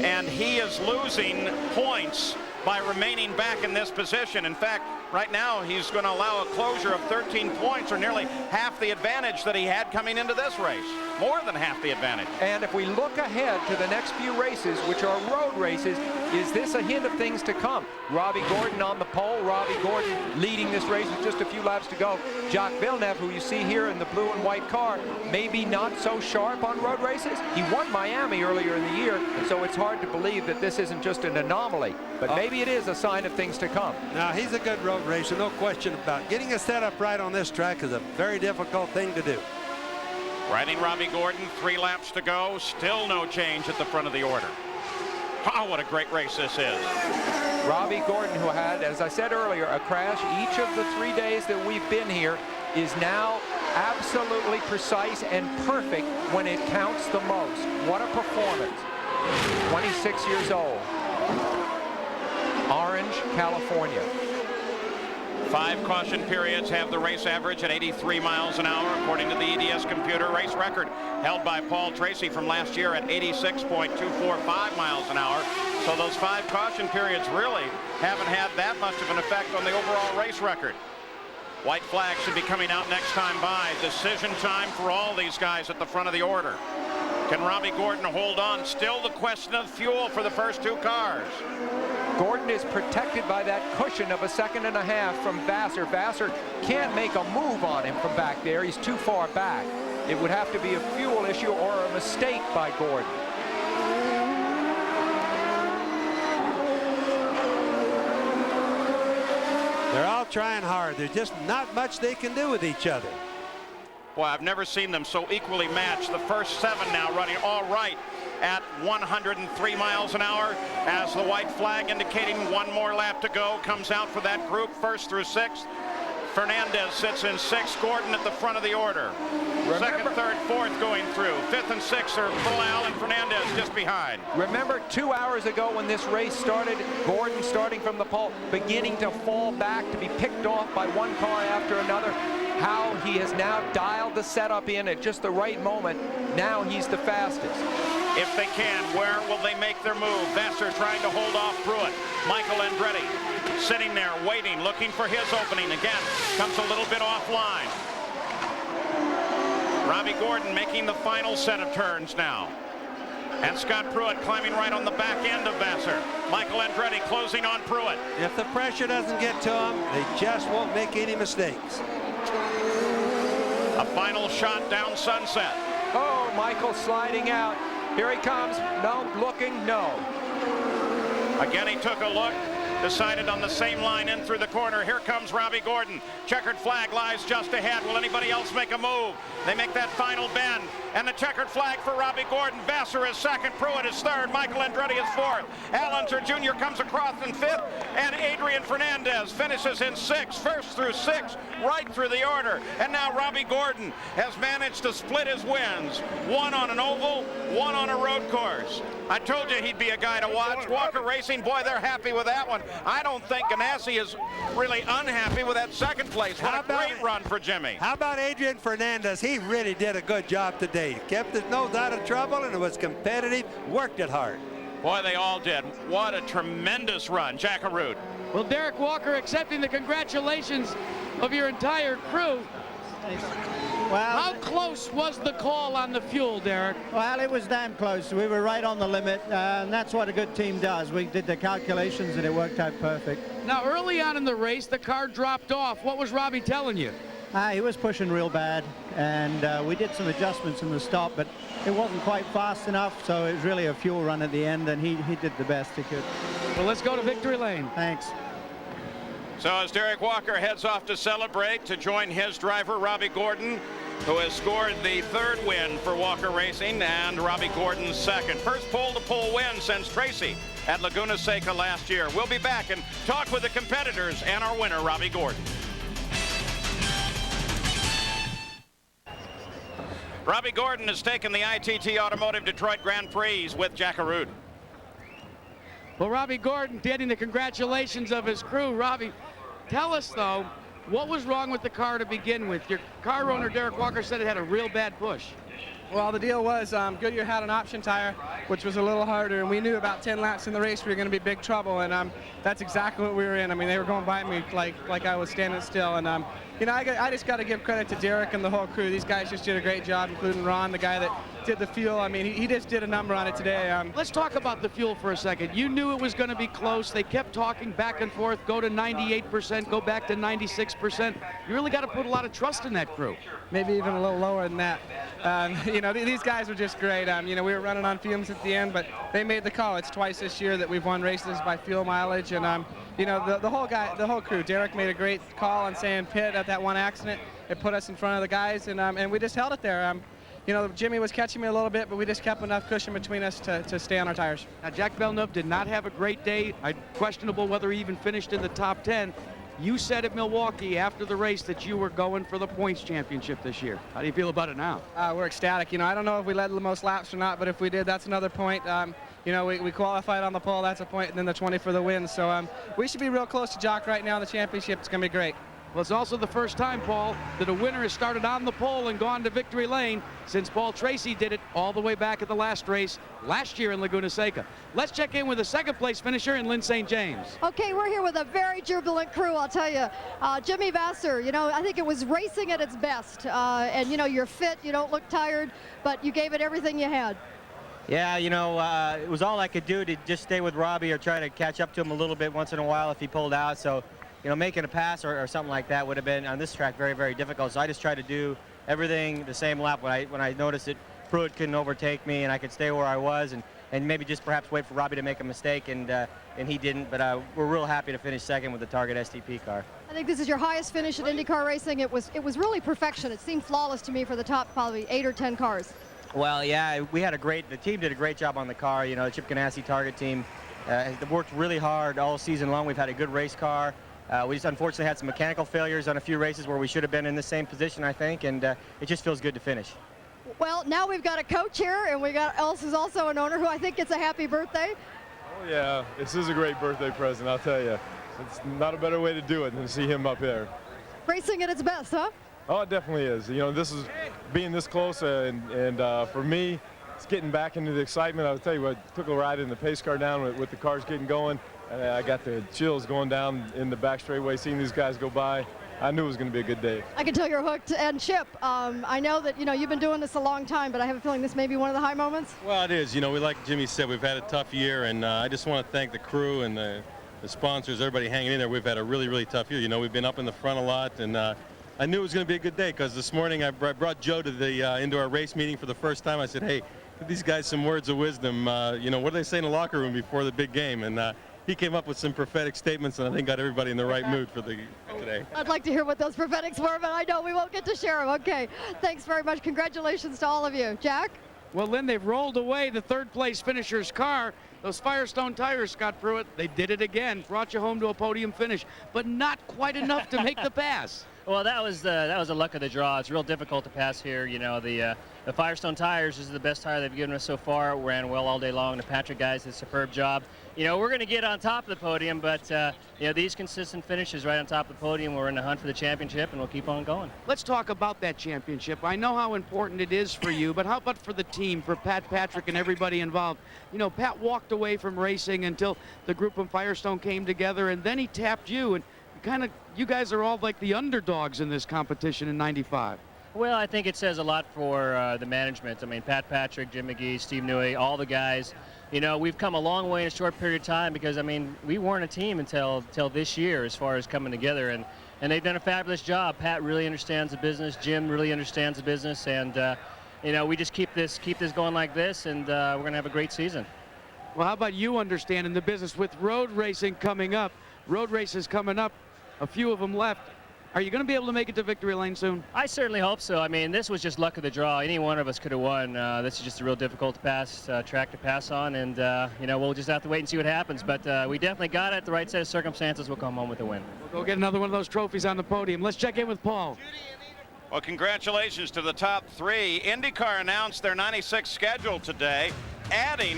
And he is losing points by remaining back in this position. In fact, right now he's going to allow a closure of 13 points, or nearly half the advantage that he had coming into this race. More than half the advantage. And if we look ahead to the next few races, which are road races, is this a hint of things to come? Robbie Gordon on the pole, Robbie Gordon leading this race with just a few laps to go. Jacques Villeneuve, who you see here in the blue and white car, maybe not so sharp on road races. He won Miami earlier in the year, so it's hard to believe that this isn't just an anomaly. But maybe it is a sign of things to come. Now, he's a good road racer, no question about it. Getting a setup right on this track is a very difficult thing to do. Riding Robbie Gordon, 3 laps to go. Still no change at the front of the order. Oh, what a great race this is. Robbie Gordon, who had, as I said earlier, a crash each of the 3 days that we've been here, is now absolutely precise and perfect when it counts the most. What a performance. 26 years old. Orange, California. 5 caution periods have the race average at 83 miles an hour, according to the EDS computer. Race record held by Paul Tracy from last year at 86.245 miles an hour. So those 5 caution periods really haven't had that much of an effect on the overall race record. White flag should be coming out next time by. Decision time for all these guys at the front of the order. Can Robbie Gordon hold on? Still the question of fuel for the first 2 cars. Gordon is protected by that cushion of a 1.5 seconds from Vassar. Vassar can't make a move on him from back there. He's too far back. It would have to be a fuel issue or a mistake by Gordon. They're all trying hard. There's just not much they can do with each other. Boy, I've never seen them so equally matched. The first 7 now running all right at 103 miles an hour, as the white flag indicating 1 more lap to go comes out for that group, 1st through 6th. Fernandez sits in 6th, Gordon at the front of the order. Remember, 2nd, 3rd, 4th going through. 5th and 6th are Bilal and Fernandez just behind. Remember 2 hours ago when this race started, Gordon starting from the pole, beginning to fall back, to be picked off by one car after another. How he has now dialed the setup in at just the right moment. Now he's the fastest. If they can, where will they make their move? Vassar trying to hold off Pruitt. Michael Andretti sitting there waiting, looking for his opening. Again, comes a little bit offline. Robbie Gordon making the final set of turns now. And Scott Pruitt climbing right on the back end of Vassar. Michael Andretti closing on Pruitt. If the pressure doesn't get to them, they just won't make any mistakes. A final shot down Sunset. Oh, Michael sliding out. Here he comes. No, looking, no. Again, he took a look, decided on the same line in through the corner. Here comes Robbie Gordon. Checkered flag lies just ahead. Will anybody else make a move? They make that final bend, and the checkered flag for Robbie Gordon. Vassar is 2nd, Pruitt is 3rd, Michael Andretti is 4th. Al Unser Jr. comes across in 5th, and Adrian Fernandez finishes in 6th, 1st through 6th, right through the order. And now Robbie Gordon has managed to split his wins. 1 on an oval, 1 on a road course. I told you he'd be a guy to watch. Walker Racing, boy, they're happy with that one. I don't think Ganassi is really unhappy with that 2nd place. What a great run for Jimmy. How about Adrian Fernandez? He really did a good job today. Kept his nose out of trouble, and it was competitive, worked it hard. Boy, they all did. What a tremendous run. Jack Arute. Well, Derek Walker accepting the congratulations of your entire crew. Well, how close was the call on the fuel, Derek? Well, it was damn close. We were right on the limit, and that's what a good team does. We did the calculations, and it worked out perfect. Now, early on in the race, the car dropped off. What was Robbie telling you? He was pushing real bad, and we did some adjustments in the stop, but it wasn't quite fast enough, so it was really a fuel run at the end, and he did the best he could. Well, let's go to victory lane. Thanks. So as Derek Walker heads off to celebrate, to join his driver, Robbie Gordon, who has scored the 3rd win for Walker Racing, and Robbie Gordon's 2nd. First pole-to-pole win since Tracy at Laguna Seca last year. We'll be back and talk with the competitors and our winner, Robbie Gordon. Robbie Gordon has taken the ITT Automotive Detroit Grand Prix with Jack Arud. Well, Robbie Gordon getting the congratulations of his crew. Robbie, tell us, though, what was wrong with the car to begin with? Your car owner, Derek Walker, said it had a real bad push. Well, the deal was Goodyear had an option tire, which was a little harder, and we knew about 10 laps in the race we were going to be big trouble, and that's exactly what we were in. I mean, they were going by me like I was standing still, and you know, I just got to give credit to Derek and the whole crew. These guys just did a great job, including Ron, the guy that did the fuel. I mean, he just did a number on it today. Let's talk about the fuel for a second. You knew it was going to be close. They kept talking back and forth, go to 98%, go back to 96%. You really got to put a lot of trust in that crew. Maybe even a little lower than that. You know, these guys were just great. You know, we were running on fumes at the end, but they made the call. It's twice this year that we've won races by fuel mileage, and you know, the whole crew. Derek made a great call on saying pit at that one accident. It put us in front of the guys, and we just held it there. You know, Jimmy was catching me a little bit, but we just kept enough cushion between us to stay on our tires. Now, Jack Villeneuve did not have a great day. Questionable whether he even finished in the top 10. You said at Milwaukee after the race that you were going for the points championship this year. How do you feel about it now? We're ecstatic. You know, I don't know if we led the most laps or not, but if we did, that's another point. You know, we qualified on the pole, that's a point, and then the 20 for the win. So we should be real close to Jock right now in the championship. It's going to be great. Well, it's also the first time, Paul, that a winner has started on the pole and gone to victory lane since Paul Tracy did it all the way back at the last race last year in Laguna Seca. Let's check in with the second place finisher in Lynn St. James. Okay, we're here with a very jubilant crew, I'll tell you. Jimmy Vasser, you know, I think it was racing at its best. And, you know, you're fit, you don't look tired, but you gave it everything you had. Yeah, you know, it was all I could do to just stay with Robbie or try to catch up to him a little bit once in a while if he pulled out. So, you know, making a pass or something like that would have been on this track very, very difficult. So I just tried to do everything the same lap when I noticed that Pruitt couldn't overtake me and I could stay where I was and maybe just perhaps wait for Robbie to make a mistake, and he didn't. But we're real happy to finish second with the Target STP car. I think this is your highest finish in IndyCar racing. It was really perfection. It seemed flawless to me for the top probably 8 or 10 cars. Well, yeah, the team did a great job on the car. You know, the Chip Ganassi Target team worked really hard all season long. We've had a good race car. We just unfortunately had some mechanical failures on a few races where we should have been in the same position, I think, and it just feels good to finish. Well, now we've got a coach here, and we got who's also an owner who I think gets a happy birthday. Oh, yeah, this is a great birthday present, I'll tell you. It's not a better way to do it than to see him up there. Racing at its best, huh? Oh, it definitely is. You know, this is being this close, and for me, it's getting back into the excitement. I'll tell you what, took a ride in the pace car down with the cars getting going, and I got the chills going down in the back straightaway, seeing these guys go by. I knew it was going to be a good day. I can tell you're hooked. And Chip, I know that, you know, you've been doing this a long time, but I have a feeling this may be one of the high moments. Well, it is. You know, like Jimmy said, we've had a tough year, and I just want to thank the crew and the sponsors, everybody hanging in there. We've had a really, really tough year. You know, we've been up in the front a lot, and I knew it was going to be a good day because this morning I brought Joe to the into our race meeting for the first time. I said, hey, give these guys some words of wisdom. You know, what do they say in the locker room before the big game? And he came up with some prophetic statements, and I think got everybody in the right mood for today. I'd like to hear what those prophetics were, but I know we won't get to share them. Okay, thanks very much. Congratulations to all of you. Jack? Well, Lynn, they've rolled away the third place finisher's car. Those Firestone tires, Scott Pruitt, they did it again. Brought you home to a podium finish, but not quite enough to make the pass. Well, that was the luck of the draw. It's real difficult to pass here. You know, the Firestone tires is the best tire they've given us so far. It ran well all day long. The Patrick guys did a superb job. You know, we're going to get on top of the podium, but you know, these consistent finishes right on top of the podium, we're in the hunt for the championship, and we'll keep on going. Let's talk about that championship. I know how important it is for you, but how about for the team, for Pat Patrick and everybody involved? You know, Pat walked away from racing until the group from Firestone came together, and then he tapped you, and you guys are all like the underdogs in this competition in '95. Well, I think it says a lot for the management. I mean, Pat Patrick, Jim McGee, Steve Newey, all the guys. You know, we've come a long way in a short period of time because, I mean, we weren't a team until this year as far as coming together, and they've done a fabulous job. Pat really understands the business. Jim really understands the business, and you know, we just keep this going like this, and we're going to have a great season. Well, how about you understanding the business with road racing coming up? Road races coming up, a few of them left. Are you going to be able to make it to victory lane soon? I certainly hope so. I mean, this was just luck of the draw. Any one of us could have won. This is just a real difficult track to pass on, and you know, we'll just have to wait and see what happens. But we definitely got it. The right set of circumstances, we'll come home with a win. We'll go get another one of those trophies on the podium. Let's check in with Paul. Well, congratulations to the top three. IndyCar announced their 96 schedule today, adding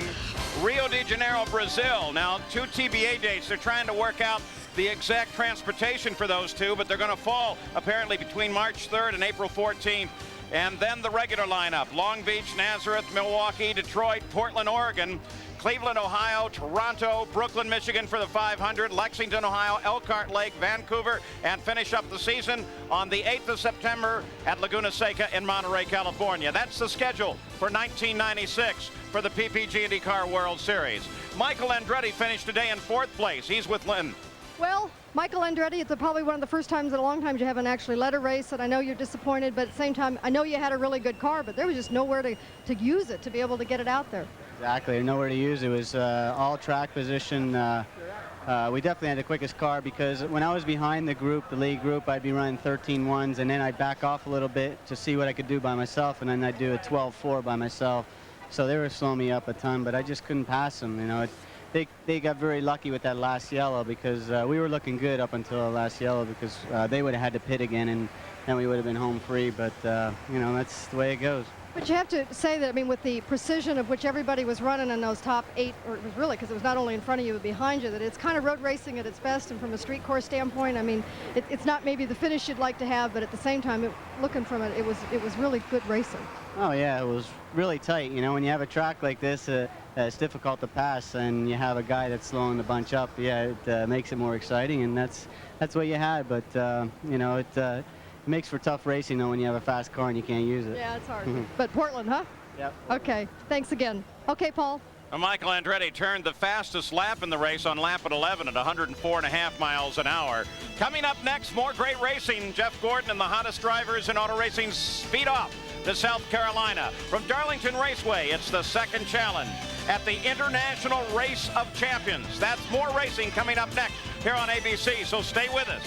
Rio de Janeiro, Brazil. Now, 2 TBA dates. They're trying to work out the exact transportation for those two, but they're going to fall apparently between March 3rd and April 14th. And then the regular lineup: Long Beach, Nazareth, Milwaukee, Detroit, Portland, Oregon, Cleveland, Ohio, Toronto, Brooklyn, Michigan for the 500, Lexington, Ohio, Elkhart Lake, Vancouver, and finish up the season on the 8th of September at Laguna Seca in Monterey, California. That's the schedule for 1996 for the PPG IndyCar World Series. Michael Andretti finished today in 4th place. He's with Lynn. Well, Michael Andretti, it's probably one of the first times in a long time you haven't actually led a race, and I know you're disappointed, but at the same time, I know you had a really good car, but there was just nowhere to use it, to be able to get it out there. Exactly, nowhere to use it. It was all track position. We definitely had the quickest car because when I was behind the group, the lead group, I'd be running 13.1s, and then I'd back off a little bit to see what I could do by myself, and then I'd do a 12.4 by myself. So they were slowing me up a ton, but I just couldn't pass them. You know, they got very lucky with that last yellow because we were looking good up until the last yellow because they would have had to pit again, and then we would have been home free. But you know, that's the way it goes. But you have to say that, I mean, with the precision of which everybody was running in those top 8, or it was really, because it was not only in front of you but behind you, that it's kind of road racing at its best. And from a street course standpoint, I mean, it's not maybe the finish you'd like to have, but at the same time, looking from it, it was really good racing. Oh yeah, it was really tight. You know, when you have a track like this, it's difficult to pass, and you have a guy that's slowing the bunch up. Yeah, it makes it more exciting, and that's what you had. But you know, it makes for tough racing though when you have a fast car and you can't use it. Yeah, it's hard. But Portland, huh? Yep. Okay, thanks again. Okay, Paul. Michael Andretti turned the fastest lap in the race on lap at 11 at 104.5 miles an hour. Coming up next, more great racing. Jeff Gordon and the hottest drivers in auto racing speed off to South Carolina. From Darlington Raceway, it's the second challenge at the International Race of Champions. That's more racing coming up next here on ABC, so stay with us.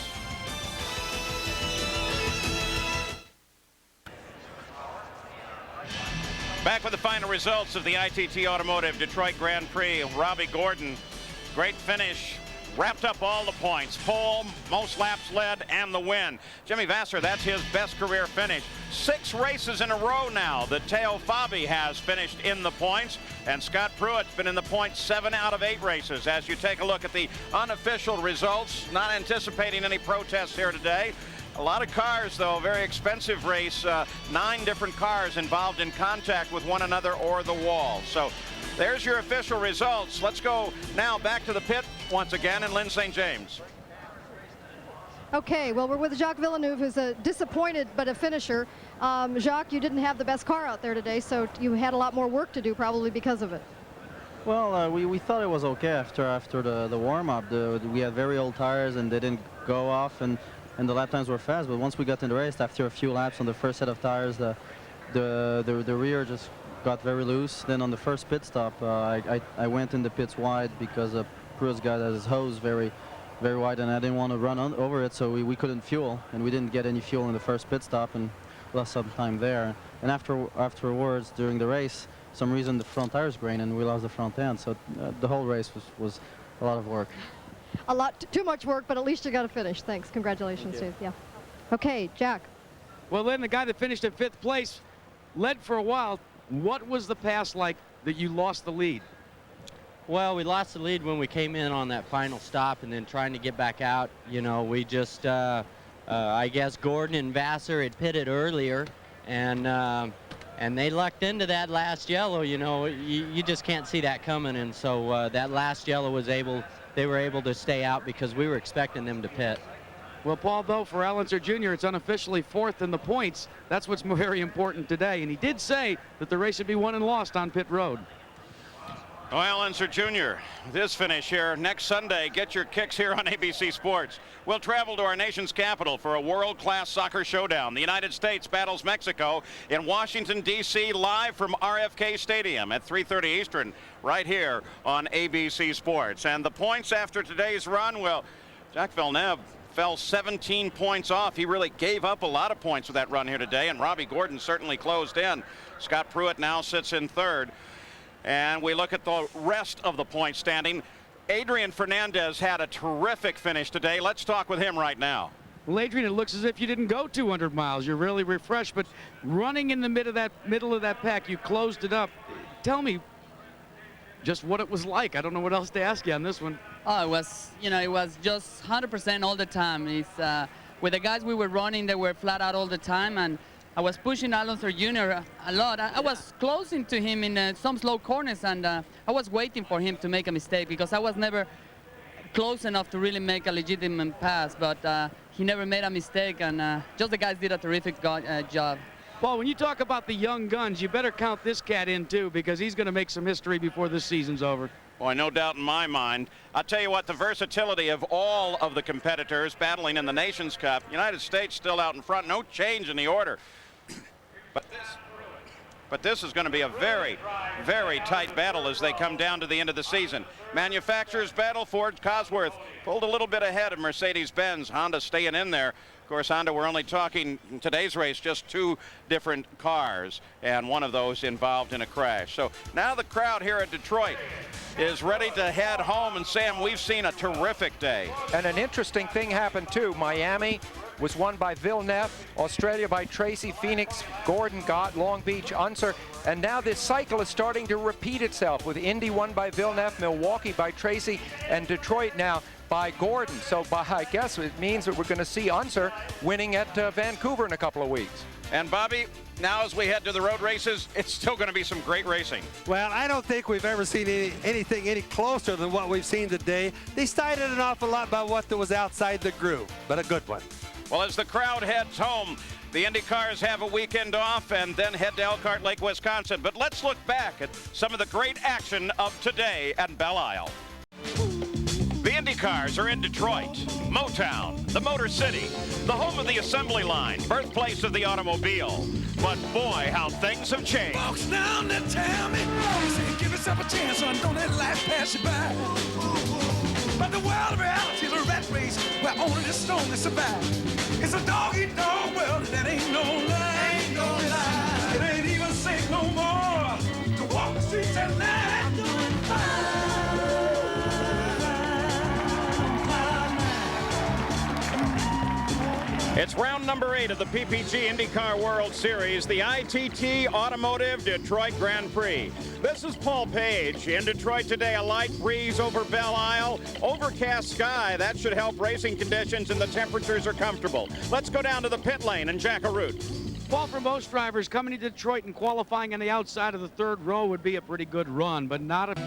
Back with the final results of the ITT Automotive Detroit Grand Prix. Robbie Gordon, great finish, wrapped up all the points. Pole, most laps led, and the win. Jimmy Vasser, that's his best career finish. 6 races in a row now that Teo Fabi has finished in the points, and Scott Pruitt's been in the points 7 out of 8 races. As you take a look at the unofficial results, not anticipating any protests here today. A lot of cars, though, very expensive race. 9 different cars involved in contact with one another or the wall. So there's your official results. Let's go now back to the pit once again, and Lynn St. James. Okay, well, we're with Jacques Villeneuve, who's a disappointed but a finisher. Jacques, you didn't have the best car out there today, so you had a lot more work to do probably because of it. Well, we thought it was okay after the warm-up. We had very old tires and they didn't go off, and the lap times were fast. But once we got in the race, after a few laps on the first set of tires, the rear just got very loose. Then on the first pit stop, I went in the pits wide because Pruitt's got his hose very wide, and I didn't want to run over it, so we couldn't fuel, and we didn't get any fuel in the first pit stop and lost some time there. And afterwards, during the race, some reason the front tires grained and we lost the front end. So the whole race was a lot of work. A lot, too much work, but at least you got to finish. Thanks. Congratulations, Steve. Yeah. Okay, Jack. Well, then the guy that finished at 5th place led for a while. What was the pass like that you lost the lead? Well, we lost the lead when we came in on that final stop, and then trying to get back out, you know, we just, I guess Gordon and Vasser had pitted earlier, and they lucked into that last yellow. You know, you just can't see that coming, and so that last yellow they were able to stay out because we were expecting them to pit. Well, Paul, though, for Al Unser Jr., it's unofficially 4th in the points. That's what's very important today, and he did say that the race would be won and lost on pit road. Well, Al Unser Jr., with his finish here next Sunday, get your kicks here on ABC Sports. We'll travel to our nation's capital for a world-class soccer showdown. The United States battles Mexico in Washington, D.C., live from RFK Stadium at 3:30 Eastern, right here on ABC Sports. And the points after today's run, well, Jacques Villeneuve fell 17 points off. He really gave up a lot of points with that run here today, and Robbie Gordon certainly closed in. Scott Pruitt now sits in 3rd. And we look at the rest of the point standing. Adrian Fernandez had a terrific finish today. Let's talk with him right now. Well, Adrian, it looks as if you didn't go 200 miles. You're really refreshed, but running in the middle of that pack, you closed it up. Tell me just what it was like. I don't know what else to ask you on this one. Oh, it was, it was just 100% all the time. With the guys we were running, they were flat out all the time, and I was pushing Alonso Jr. a lot. I was closing to him in some slow corners, and I was waiting for him to make a mistake because I was never close enough to really make a legitimate pass, but he never made a mistake, and just the guys did a terrific job. Paul, when you talk about the young guns, you better count this cat in too, because he's going to make some history before this season's over. Boy, no doubt in my mind. I'll tell you what, the versatility of all of the competitors battling in the Nations Cup, United States still out in front, no change in the order. But this is going to be a very, very tight battle as they come down to the end of the season. Manufacturers battle. Ford Cosworth pulled a little bit ahead of Mercedes-Benz. Honda staying in there. Of course, Honda, we're only talking in today's race just 2 different cars, and one of those involved in a crash. So now the crowd here at Detroit is ready to head home, and Sam, we've seen a terrific day. And an interesting thing happened too. Miami was won by Villeneuve, Australia by Tracy, Phoenix, Gordon, Gott, Long Beach, Unser, and now this cycle is starting to repeat itself with Indy won by Villeneuve, Milwaukee by Tracy, and Detroit now by Gordon. So I guess it means that we're going to see Unser winning at Vancouver in a couple of weeks. And Bobby, now as we head to the road races, it's still going to be some great racing. Well, I don't think we've ever seen anything any closer than what we've seen today. They cited an awful lot by what was outside the groove, but a good one. Well, as the crowd heads home, the Indy cars have a weekend off and then head to Elkhart Lake, Wisconsin. But let's look back at some of the great action of today at Belle Isle. The Indy cars are in Detroit, Motown, the Motor City, the home of the assembly line, birthplace of the automobile. But boy, how things have changed. Walks down there, tell me, say, give yourself a chance, son, don't let life pass you by. But the world of reality is a rat race where only the strongest survive. It's a dog-eat-dog world, and that ain't no lie. Ain't no lie. It ain't even safe no more to walk the streets at night. It's round number 8 of the PPG IndyCar World Series, the ITT Automotive Detroit Grand Prix. This is Paul Page. In Detroit today, a light breeze over Belle Isle. Overcast sky. That should help racing conditions, and the temperatures are comfortable. Let's go down to the pit lane and Jack Arute. Well, for most drivers, coming to Detroit and qualifying on the outside of the 3rd row would be a pretty good run, but not if